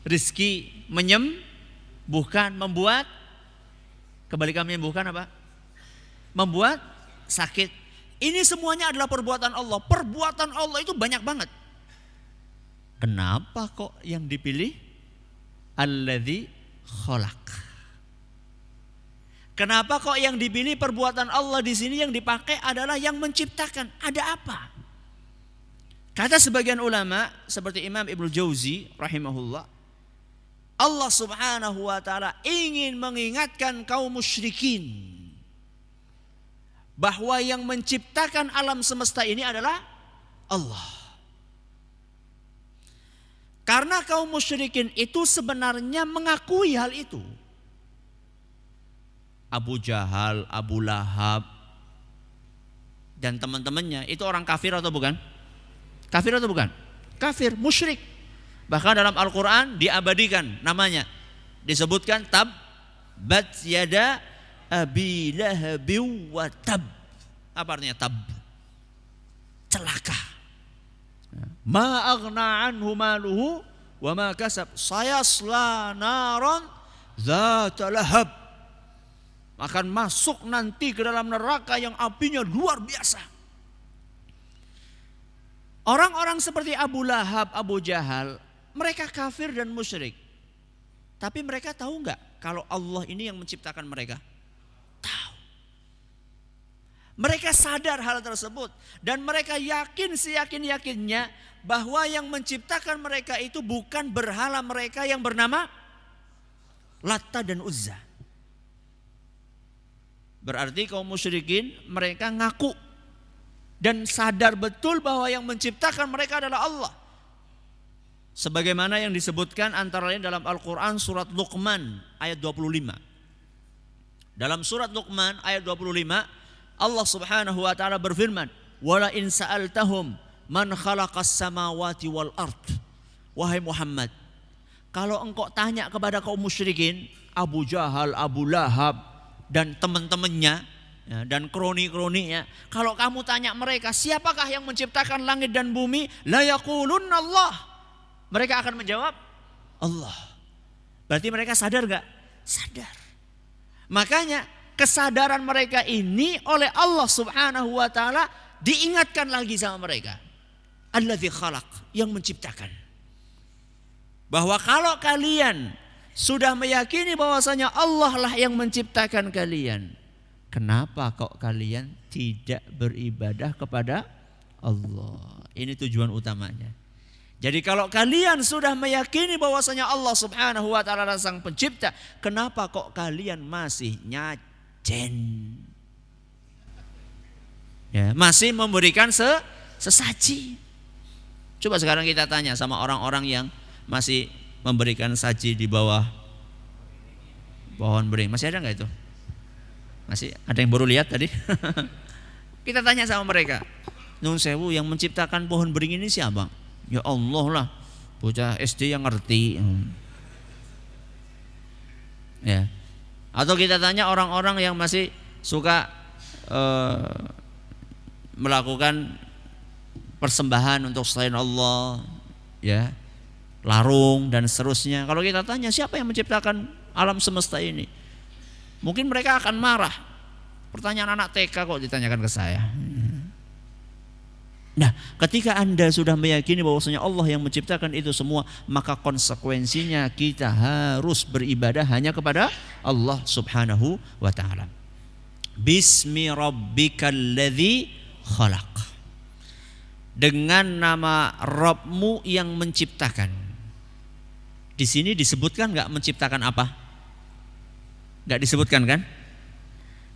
[SPEAKER 1] rizki, menyembuhkan, membuat. Kebalikan menyembuhkan apa? Membuat sakit. Ini semuanya adalah perbuatan Allah. Perbuatan Allah itu banyak banget. Kenapa kok yang dipilih alladzi khalaq? Kenapa kok yang dipilih perbuatan Allah di sini yang dipakai adalah yang menciptakan? Ada apa? Kata sebagian ulama seperti Imam Ibnu Jauzi rahimahullah, Allah Subhanahu wa taala ingin mengingatkan kaum musyrikin bahwa yang menciptakan alam semesta ini adalah Allah. Karena kaum musyrikin itu sebenarnya mengakui hal itu. Abu Jahal, Abu Lahab, dan teman-temannya itu orang kafir atau bukan? Kafir atau bukan? Kafir, musyrik. Bahkan dalam Al-Quran diabadikan namanya. Disebutkan tabbat yada Abi Lahabi wa tab. Apa artinya tab? Celaka. Ma aghna anhu maluhu wa ma kasab sayasla naran dzata lahab. Akan masuk nanti ke dalam neraka yang apinya luar biasa. Orang-orang seperti Abu Lahab, Abu Jahal, mereka kafir dan musyrik. Tapi mereka tahu enggak kalau Allah ini yang menciptakan mereka? Tahu. Mereka sadar hal tersebut dan mereka yakin seyakin-yakinnya bahwa yang menciptakan mereka itu bukan berhala mereka yang bernama Latta dan Uzza. Berarti kaum musyrikin mereka ngaku dan sadar betul bahwa yang menciptakan mereka adalah Allah. Sebagaimana yang disebutkan antara lain dalam Al-Quran surat Luqman ayat 25. Dalam surat Luqman ayat 25 Allah Subhanahu wa taala berfirman, "Wala in sa'altahum man khalaqas samawati wal ard." Wahai Muhammad, kalau engkau tanya kepada kaum musyrikin, Abu Jahal, Abu Lahab dan teman-temannya ya, dan kroni-kroninya, kalau kamu tanya mereka, siapakah yang menciptakan langit dan bumi? La yaqulunna Allah. Mereka akan menjawab Allah. Berarti mereka sadar gak? Sadar. Makanya kesadaran mereka ini oleh Allah Subhanahu wa taala diingatkan lagi sama mereka. Alladzi khalaq, yang menciptakan. Bahwa kalau kalian sudah meyakini bahwasanya Allah lah yang menciptakan kalian, kenapa kok kalian tidak beribadah kepada Allah? Ini tujuan utamanya. Jadi kalau kalian sudah meyakini bahwasanya Allah Subhanahu wa taala adalah sang pencipta, kenapa kok kalian masih nyacen? Ya, masih memberikan sesaji. Coba sekarang kita tanya sama orang-orang yang masih memberikan saji di bawah pohon beringin. Masih ada nggak itu? Masih ada yang baru lihat tadi? Kita tanya sama mereka, Nun sewu, yang menciptakan pohon beringin ini siapa? Ya Allah lah. bocah SD yang ngerti. Ya. Atau kita tanya orang-orang yang masih suka melakukan persembahan untuk selain Allah, ya, larung dan seterusnya. Kalau kita tanya siapa yang menciptakan alam semesta ini, mungkin mereka akan marah. Pertanyaan anak TK kok ditanyakan ke saya. Nah, ketika Anda sudah meyakini bahwasanya Allah yang menciptakan itu semua, maka konsekuensinya kita harus beribadah hanya kepada Allah Subhanahu wa taala. Bismi rabbikal ladzi khalaq. Dengan nama Rabbmu yang menciptakan. Di sini disebutkan enggak menciptakan apa? Enggak disebutkan kan?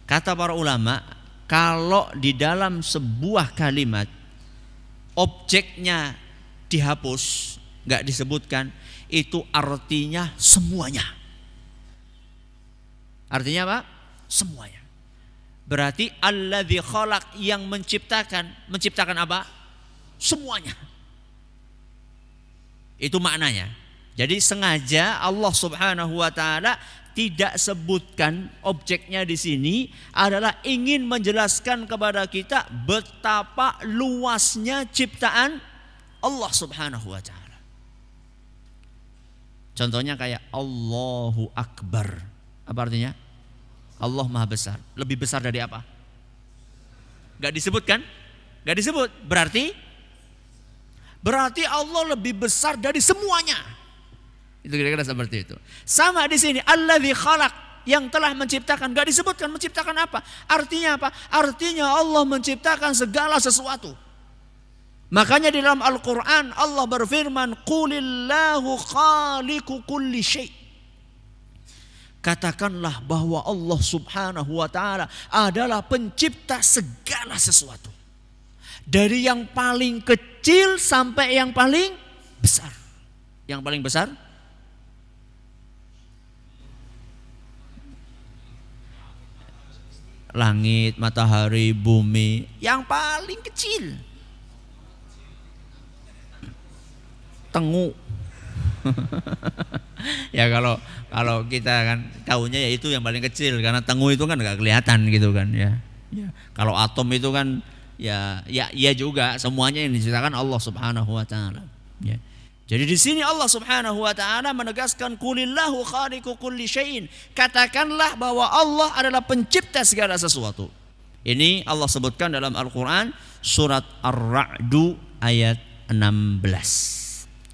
[SPEAKER 1] Kata para ulama, kalau di dalam sebuah kalimat objeknya dihapus, nggak disebutkan, itu artinya semuanya. Artinya apa? Semuanya. Berarti alladzi khalaq, yang menciptakan apa? Semuanya. Itu maknanya. Jadi sengaja Allah Subhanahu wa taala tidak sebutkan objeknya di sini adalah ingin menjelaskan kepada kita betapa luasnya ciptaan Allah Subhanahu wa taala. Contohnya kayak Allahu Akbar. Apa artinya? Allah Maha Besar. Lebih besar dari apa? Gak disebut kan? Gak disebut. Berarti Allah lebih besar dari semuanya. Itu kira-kira seperti itu. Sama di sini, alladzi khalaq, yang telah menciptakan. Gak disebutkan menciptakan apa. Artinya apa? Artinya Allah menciptakan segala sesuatu. Makanya di dalam Al-Quran Allah berfirman, qulillahu khaliqu kulli syai'. Katakanlah bahwa Allah Subhanahu wa ta'ala adalah pencipta segala sesuatu. Dari yang paling kecil sampai yang paling besar. Yang paling besar langit, matahari, bumi. Yang paling kecil tengu. Ya kalau kita kan tahunya ya itu yang paling kecil, karena tengu itu kan nggak kelihatan gitu kan ya. Kalau atom itu kan ya juga semuanya yang diciptakan Allah Subhanahu wa taala. Ya. Jadi di sini Allah Subhanahu wa taala menegaskan qulillahu khaliqu kulli syai'in. Katakanlah bahwa Allah adalah pencipta segala sesuatu. Ini Allah sebutkan dalam Al-Qur'an surat Ar-Ra'd ayat 16.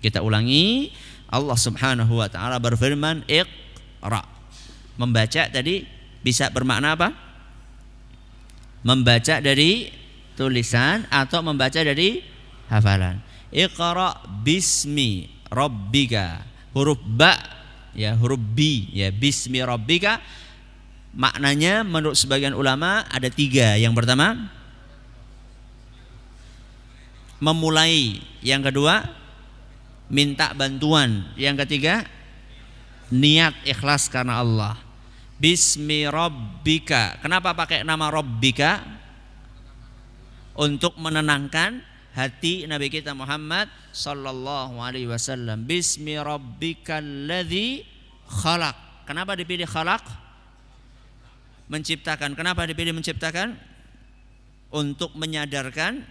[SPEAKER 1] Kita ulangi, Allah Subhanahu wa taala berfirman Iqra. Membaca tadi bisa bermakna apa? Membaca dari tulisan atau membaca dari hafalan. Iqra bismi rabbika. Huruf ba ya, huruf bi ya, bismi rabbika. Maknanya menurut sebagian ulama ada 3. Yang pertama memulai, yang kedua minta bantuan, yang ketiga niat ikhlas karena Allah. Bismi rabbika. Kenapa pakai nama rabbika? Untuk menenangkan hati Nabi kita Muhammad sallallahu alaihi wasallam. Bismi rabbikal ladzi khalaq. Kenapa dipilih khalaq? Menciptakan. Kenapa dipilih menciptakan? Untuk menyadarkan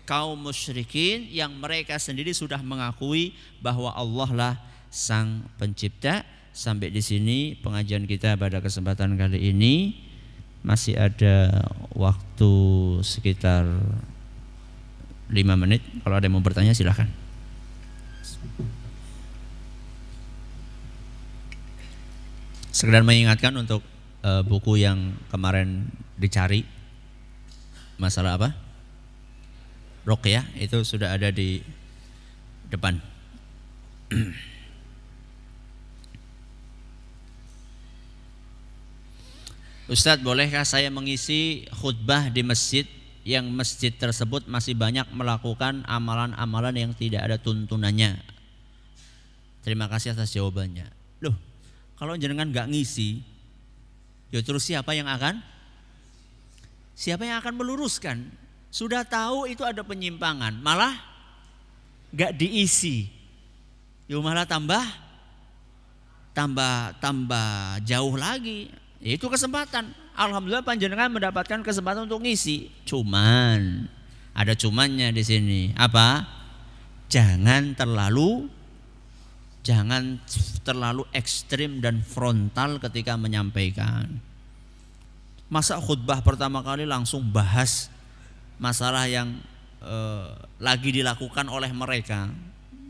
[SPEAKER 1] kaum musyrikin yang mereka sendiri sudah mengakui bahwa Allah lah sang pencipta. Sampai di sini pengajian kita pada kesempatan kali ini. Masih ada waktu sekitar 5 menit. Kalau ada yang mau bertanya silahkan. Sekedar mengingatkan untuk buku yang kemarin dicari, masalah apa? Ruqyah, itu sudah ada di depan. Ustadz, bolehkah saya mengisi khutbah di masjid yang masjid tersebut masih banyak melakukan amalan-amalan yang tidak ada tuntunannya? Terima kasih atas jawabannya. Loh, kalau jenengan gak ngisi, ya terus siapa yang akan meluruskan? Sudah tahu itu ada penyimpangan, malah gak diisi, malah tambah jauh lagi. Itu kesempatan. Alhamdulillah panjenengan mendapatkan kesempatan untuk ngisi. Cuman ada cumannya di sini. Apa? Jangan terlalu ekstrim dan frontal ketika menyampaikan. Masa khutbah pertama kali langsung bahas masalah yang lagi dilakukan oleh mereka?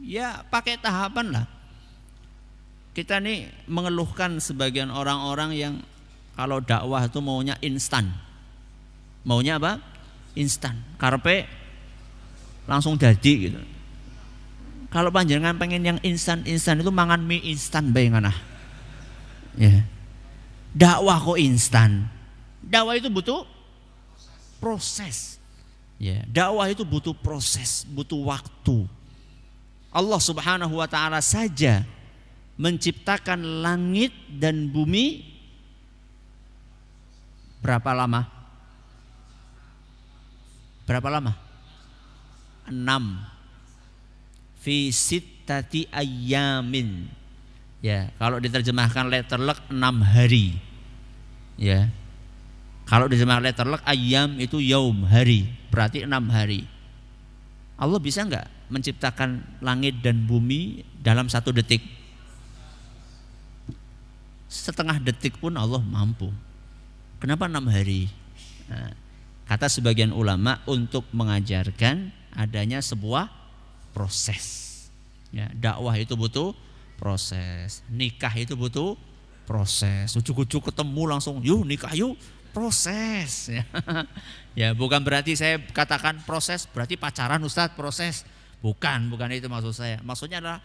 [SPEAKER 1] Ya pakai tahapan lah. Kita nih mengeluhkan sebagian orang-orang yang kalau dakwah itu maunya instan. Maunya apa? Instan. Karpe langsung jadi gitu. Kalau panjenengan pengen yang instan itu mangan mie instan bae nganah. Ya. Dakwah kok instan? Dakwah itu butuh proses. Ya, dakwah itu butuh proses, butuh waktu. Allah Subhanahu wa taala saja menciptakan langit dan bumi berapa lama? 6 fi sittati ayyamin. Ya, kalau diterjemahkan letterlek 6 hari. Ya. Kalau diterjemahkan letterlek ayyam itu yaum, hari, berarti 6 hari. Allah bisa enggak menciptakan langit dan bumi dalam 1 detik? Setengah detik pun Allah mampu. Kenapa 6 hari? Nah, kata sebagian ulama untuk mengajarkan adanya sebuah proses. Ya, dakwah itu butuh proses. Nikah itu butuh proses. Ujuk-ujuk ketemu langsung, yuk nikah yuk, proses. Ya, bukan berarti saya katakan proses berarti pacaran Ustadz, proses. Bukan itu maksud saya. Maksudnya adalah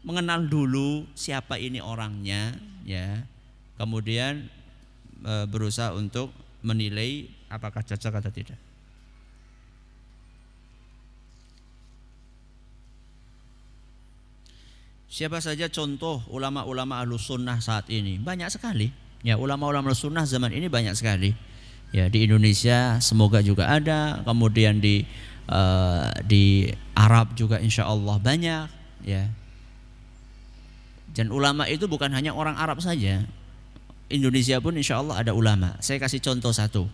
[SPEAKER 1] mengenal dulu siapa ini orangnya, ya. Kemudian berusaha untuk menilai apakah cocok atau tidak. Siapa saja contoh ulama-ulama Ahlus Sunnah saat ini? Banyak sekali. Ya, ulama-ulama Ahlus Sunnah zaman ini banyak sekali. Ya, di Indonesia semoga juga ada, kemudian di Arab juga insya Allah banyak. Ya. Dan ulama itu bukan hanya orang Arab saja. Indonesia pun insya Allah ada ulama. Saya kasih contoh satu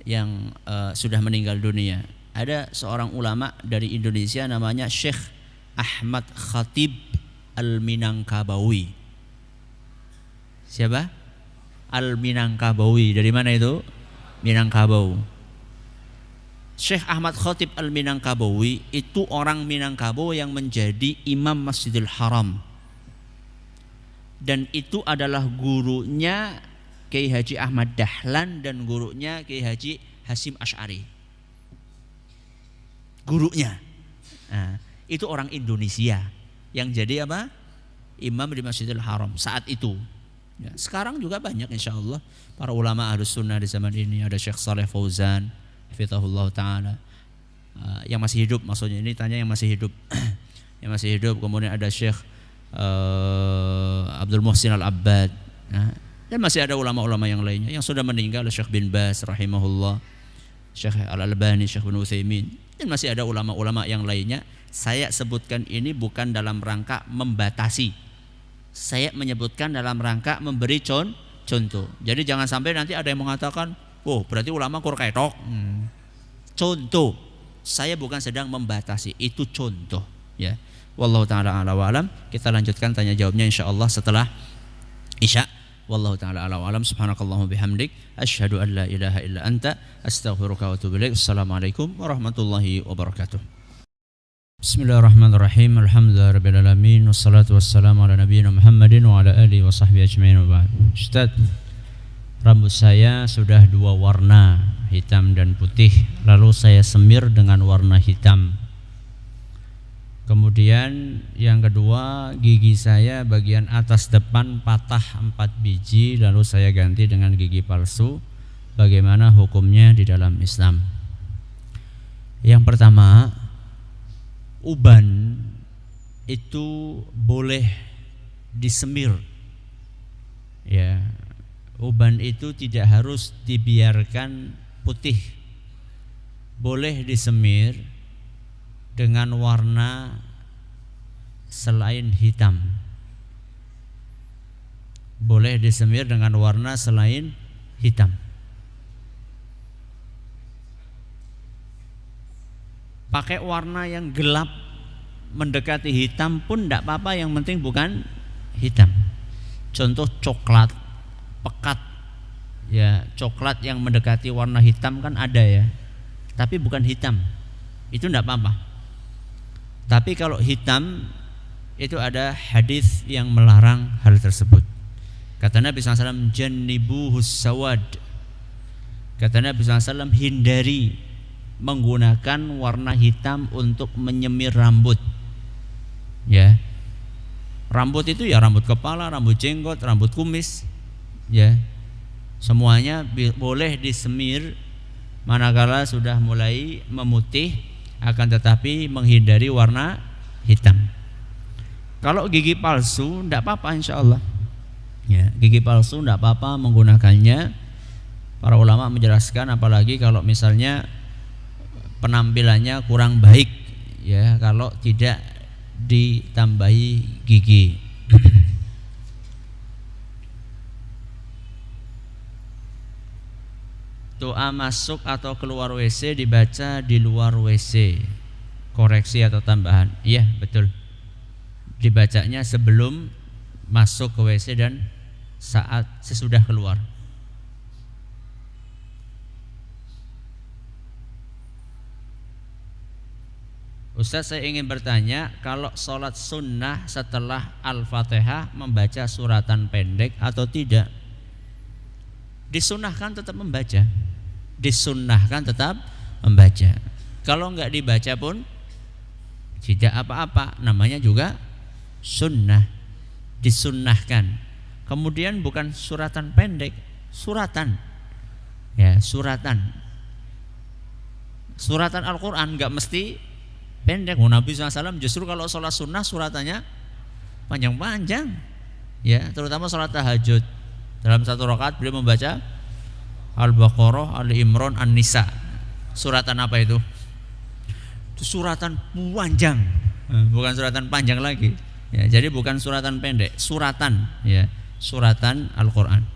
[SPEAKER 1] yang sudah meninggal dunia. Ada seorang ulama dari Indonesia namanya Syekh Ahmad Khatib Al-Minangkabawi. Siapa? Al-Minangkabawi. Dari mana itu? Minangkabau. Syekh Ahmad Khatib Al-Minangkabawi itu orang Minangkabau yang menjadi imam Masjidil Haram. Dan itu adalah gurunya Kiai Haji Ahmad Dahlan dan gurunya Kiai Haji Hasyim Asy'ari. Gurunya. Nah, itu orang Indonesia yang jadi apa? Imam di Masjidil Haram saat itu. Ya, sekarang juga banyak insya Allah para ulama Ahlus Sunnah di zaman ini. Ada Syekh Saleh Fauzan hafizahullah ta'ala yang masih hidup, maksudnya ini tanya yang masih hidup. Yang masih hidup. Kemudian ada Syekh Abdul Muhsin Al-Abbad. Nah, dan masih ada ulama-ulama yang lainnya yang sudah meninggal. Syekh bin Baz rahimahullah, Syekh Al-Albani, Syekh bin Utsaimin, dan masih ada ulama-ulama yang lainnya. Saya sebutkan ini bukan dalam rangka membatasi. Saya menyebutkan dalam rangka memberi contoh. Jadi jangan sampai nanti ada yang mengatakan, "Oh, berarti ulama kur ketok." Contoh. Saya bukan sedang membatasi, itu contoh, ya. Wallahu taala a'lam wa alam. Kita lanjutkan tanya jawabnya insyaallah setelah Isya. Wallahu taala a'lam wa alam. Subhanakallahumma bihamdik asyhadu an la ilaha illa anta astaghfiruka wa atubu ilaik. Assalamualaikum warahmatullahi wabarakatuh. Bismillahirrahmanirrahim. Alhamdulillahirabbil alamin wassalatu wassalamu ala nabiyyina Muhammadin wa ala alihi wa sahbihi ajmain wa ba'd. Ustaz, rambut saya sudah 2 warna, hitam dan putih, lalu saya semir dengan warna hitam. Kemudian yang kedua, gigi saya bagian atas depan patah 4 biji, lalu saya ganti dengan gigi palsu. Bagaimana hukumnya di dalam Islam? Yang pertama, uban itu boleh disemir. Ya, uban itu tidak harus dibiarkan putih. Boleh disemir dengan warna selain hitam. Boleh disemir dengan warna selain hitam. Pakai warna yang gelap mendekati hitam pun tidak apa-apa, yang penting bukan hitam. Contoh coklat pekat, ya, coklat yang mendekati warna hitam kan ada ya, tapi bukan hitam, itu tidak apa-apa. Tapi kalau hitam itu ada hadis yang melarang hal tersebut. Kata Nabi SAW, jannibuhus sawad. Kata Nabi SAW, hindari menggunakan warna hitam untuk menyemir rambut. Ya, rambut itu ya rambut kepala, rambut jenggot, rambut kumis, ya, semuanya boleh disemir manakala sudah mulai memutih, akan tetapi menghindari warna hitam. Kalau gigi palsu tidak apa-apa insya Allah. Ya, gigi palsu tidak apa-apa menggunakannya. Para ulama menjelaskan, apalagi kalau misalnya penampilannya kurang baik, ya, kalau tidak ditambahi gigi. Doa masuk atau keluar WC dibaca di luar WC. Koreksi atau tambahan? Iya, betul. Dibacanya sebelum masuk ke WC dan saat sesudah keluar. Ustaz, saya ingin bertanya, kalau sholat sunnah setelah Al-Fatihah membaca suratan pendek atau tidak? Disunnahkan tetap membaca. Disunnahkan tetap membaca. Kalau enggak dibaca pun tidak apa-apa, namanya juga sunnah. Disunnahkan. Kemudian bukan suratan pendek, suratan. Ya, suratan. Suratan Al-Quran enggak mesti pendek. Nabi SAW justru kalau sholat sunnah suratannya panjang-panjang, ya, terutama sholat tahajud. Dalam satu rakaat beliau membaca Al-Baqarah, Ali Imran, An-Nisa. Suratan apa itu? Itu suratan panjang, bukan suratan panjang lagi. Ya, jadi bukan suratan pendek, suratan, ya, suratan Al-Quran.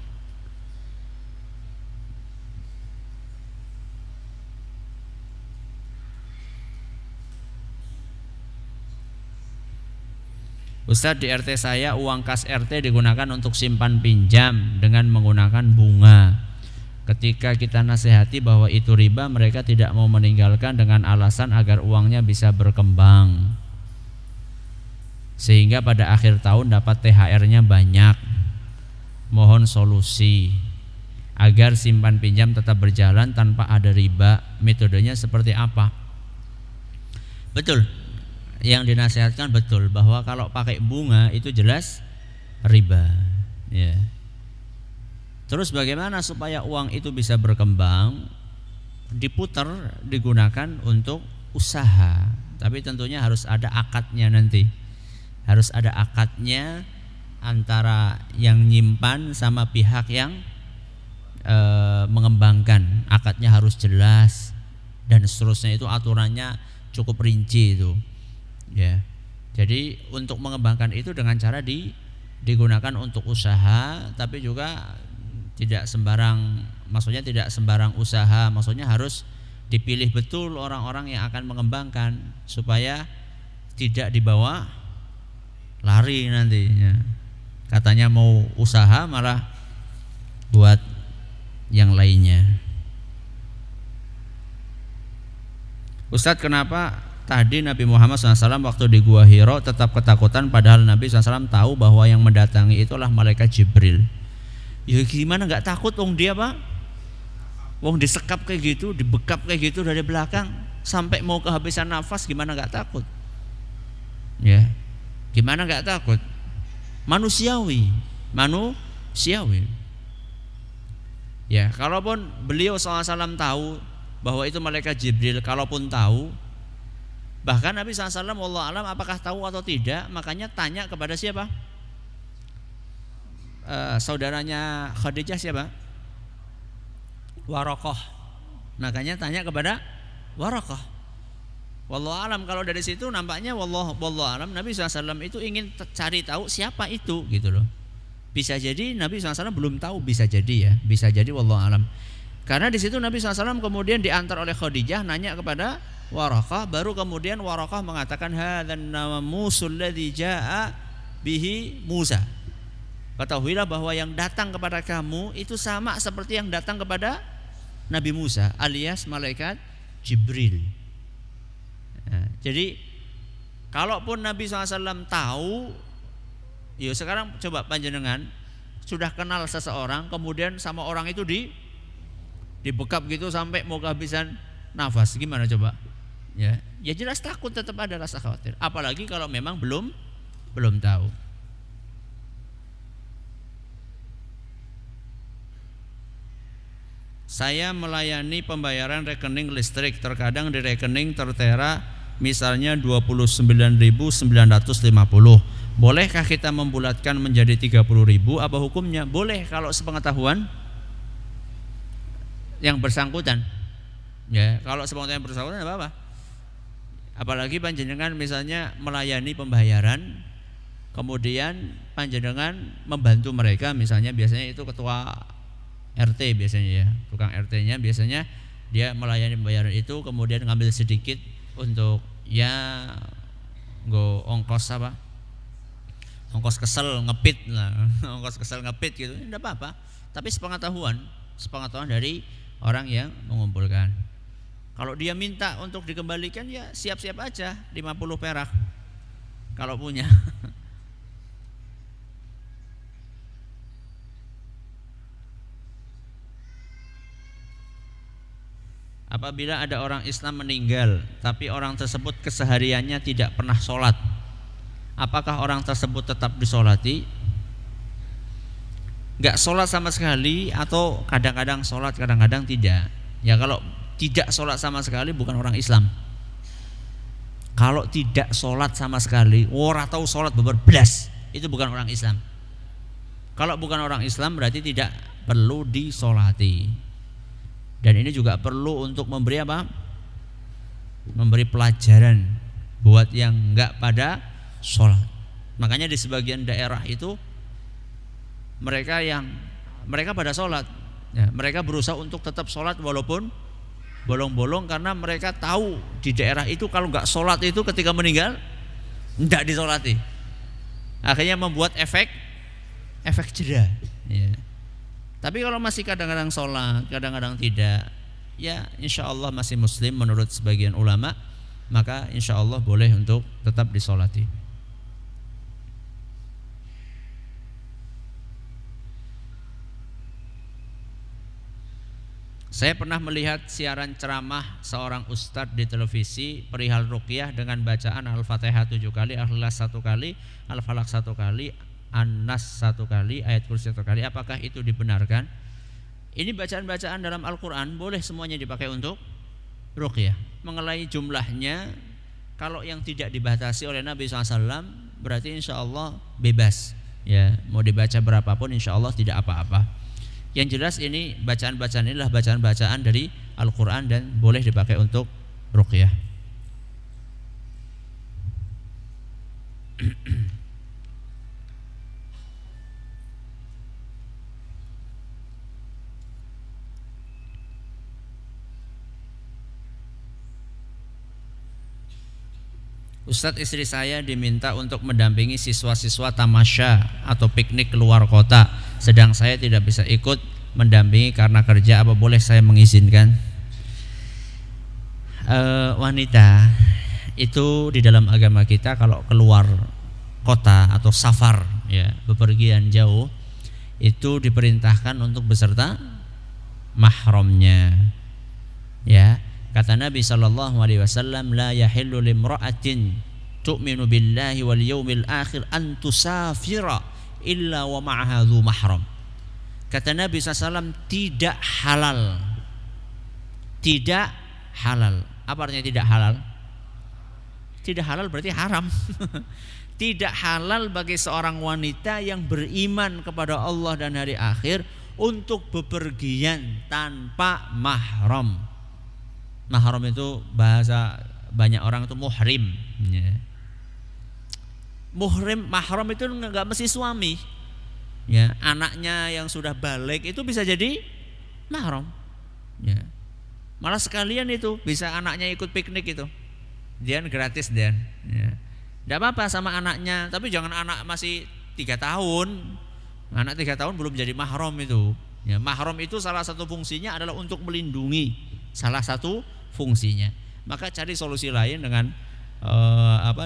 [SPEAKER 1] Ustadz, di RT saya uang kas RT digunakan untuk simpan pinjam dengan menggunakan bunga. Ketika kita nasihati bahwa itu riba, mereka tidak mau meninggalkan dengan alasan agar uangnya bisa berkembang, sehingga pada akhir tahun dapat THR-nya banyak. Mohon solusi agar simpan pinjam tetap berjalan tanpa ada riba. Metodenya seperti apa? Betul, yang dinasihatkan betul, bahwa kalau pakai bunga itu jelas riba, ya. Terus bagaimana supaya uang itu bisa berkembang? Diputar, digunakan untuk usaha, tapi tentunya harus ada akadnya nanti. Harus ada akadnya antara yang nyimpan sama pihak yang mengembangkan. Akadnya harus jelas dan seterusnya, itu aturannya cukup rinci itu. Ya, jadi untuk mengembangkan itu dengan cara digunakan untuk usaha, tapi juga tidak sembarang, maksudnya tidak sembarang usaha, maksudnya harus dipilih betul orang-orang yang akan mengembangkan supaya tidak dibawa lari nantinya. Katanya mau usaha malah buat yang lainnya. Ustadz, kenapa tadi Nabi Muhammad SAW waktu di Gua Hiro tetap ketakutan, padahal Nabi SAW tahu bahwa yang mendatangi itulah malaikat Jibril? Ya gimana nggak takut, wong dia Pak? Wong disekap kayak gitu, dibekap kayak gitu dari belakang sampai mau kehabisan nafas, gimana nggak takut? Ya, gimana nggak takut? Manusiawi. Ya, kalaupun beliau SAW tahu bahwa itu malaikat Jibril, kalaupun tahu, bahkan Nabi SAW wallahu alam apakah tahu atau tidak, makanya tanya kepada siapa? Saudaranya Khadijah siapa? Waraqah. Makanya tanya kepada Waraqah. Wallahu alam. Kalau dari situ nampaknya wallahu alam Nabi SAW itu ingin cari tahu siapa itu gitu loh. Bisa jadi Nabi SAW belum tahu, bisa jadi ya, bisa jadi wallahu alam. Karena di situ Nabi SAW kemudian diantar oleh Khadijah nanya kepada Waraqah, baru kemudian Waraqah mengatakan hadzan namusul ladzi jaa bihi Musa. Ketahuilah bahwa yang datang kepada kamu itu sama seperti yang datang kepada Nabi Musa alias malaikat Jibril. Nah, jadi kalaupun Nabi SAW tahu, ya sekarang coba panjenengan sudah kenal seseorang kemudian sama orang itu dibekap gitu sampai mau kehabisan nafas, gimana coba? Ya jelas takut, tetap ada rasa khawatir. Apalagi kalau memang belum tahu. Saya melayani pembayaran rekening listrik, terkadang di rekening tertera misalnya 29.950. Bolehkah kita membulatkan menjadi 30.000? Apa hukumnya? Boleh kalau sepengetahuan yang bersangkutan. Ya, kalau sepengetahuan yang bersangkutan apa-apa. Apalagi panjenengan misalnya melayani pembayaran, kemudian panjenengan membantu mereka, misalnya biasanya itu ketua RT biasanya ya, tukang RT-nya biasanya dia melayani pembayaran itu, kemudian ngambil sedikit untuk ya ongkos apa? Ongkos kesel ngepit lah, ongkos kesel ngepit gitu, tidak apa-apa. Tapi sepengetahuan dari orang yang mengumpulkan. Kalau dia minta untuk dikembalikan ya siap-siap aja 50 perak kalau punya. Apabila ada orang Islam meninggal tapi orang tersebut kesehariannya tidak pernah sholat, apakah orang tersebut tetap disolati? Gak sholat sama sekali atau kadang-kadang sholat kadang-kadang tidak? Ya kalau tidak sholat sama sekali bukan orang Islam. Kalau tidak sholat sama sekali, ora tahu sholat beberblas, itu bukan orang Islam. Kalau bukan orang Islam berarti tidak perlu disolati. Dan ini juga perlu untuk memberi apa? Memberi pelajaran buat yang enggak pada sholat. Makanya di sebagian daerah itu mereka pada sholat, ya, mereka berusaha untuk tetap sholat walaupun bolong-bolong, karena mereka tahu di daerah itu kalau nggak sholat itu ketika meninggal nggak disolati. Akhirnya membuat efek jera. Ya. Tapi kalau masih kadang-kadang sholat, kadang-kadang tidak, ya insya Allah masih muslim menurut sebagian ulama, maka insya Allah boleh untuk tetap disolati. Saya pernah melihat siaran ceramah seorang ustadz di televisi perihal ruqyah dengan bacaan Al-Fatihah 7 kali, Al-Ikhlas 1 kali, Al-Falaq 1 kali, An-Nas 1 kali, Ayat Kursi 1 kali. Apakah itu dibenarkan? Ini bacaan-bacaan dalam Al-Quran boleh semuanya dipakai untuk ruqyah. Mengenai jumlahnya, kalau yang tidak dibatasi oleh Nabi SAW berarti insya Allah bebas. Ya, mau dibaca berapapun insya Allah tidak apa-apa. Yang jelas ini bacaan-bacaan inilah bacaan-bacaan dari Al-Quran dan boleh dipakai untuk ruqyah. Ustadz, istri saya diminta untuk mendampingi siswa-siswa tamasya atau piknik keluar kota, sedang saya tidak bisa ikut mendampingi karena kerja. Apa boleh saya mengizinkan? Wanita itu di dalam agama kita kalau keluar kota atau safar, ya, bepergian jauh, itu diperintahkan untuk beserta mahramnya. Ya, kata Nabi SAW, la yahillu limra'atin tu'minu billahi wal yawmil akhir an tusafira illa wa ma'aha dhu mahram. Kata Nabi SAW, tidak halal. Tidak halal. Apa artinya tidak halal? Tidak halal berarti haram. Tidak halal bagi seorang wanita yang beriman kepada Allah dan hari akhir untuk bepergian tanpa mahram. Mahram itu bahasa banyak orang itu muhrim. Ya. Mahram itu nggak mesti suami. Ya, anaknya yang sudah balik itu bisa jadi mahram. Ya. Malah sekalian itu bisa anaknya ikut piknik itu. Dia gratis dan. Ya. Tidak apa-apa sama anaknya, tapi jangan anak masih 3 tahun. Anak 3 tahun belum jadi mahram itu. Ya, mahram itu salah satu fungsinya adalah untuk melindungi. Salah satu fungsinya. Maka cari solusi lain dengan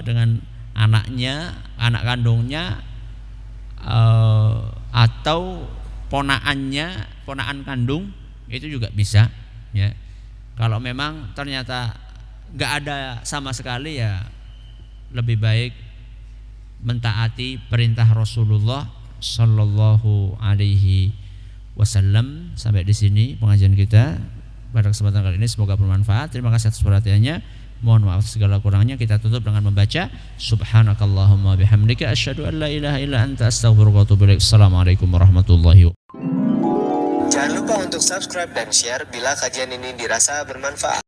[SPEAKER 1] dengan anaknya, anak kandungnya, atau ponaan kandung itu juga bisa. Ya. Kalau memang ternyata nggak ada sama sekali, ya lebih baik mentaati perintah Rasulullah Sallallahu Alaihi Wasallam. Sampai di sini pengajian kita pada kesempatan kali ini, semoga bermanfaat. Terima kasih atas perhatiannya. Mohon maaf segala kurangnya. Kita tutup dengan membaca Subhanakallahumma bihamdika asyhadu an la ilaha illa anta astaghfiruka wa atubu ilaik. Assalamualaikum warahmatullahi wabarakatuh.
[SPEAKER 2] Jangan lupa untuk subscribe dan share bila kajian ini dirasa bermanfaat.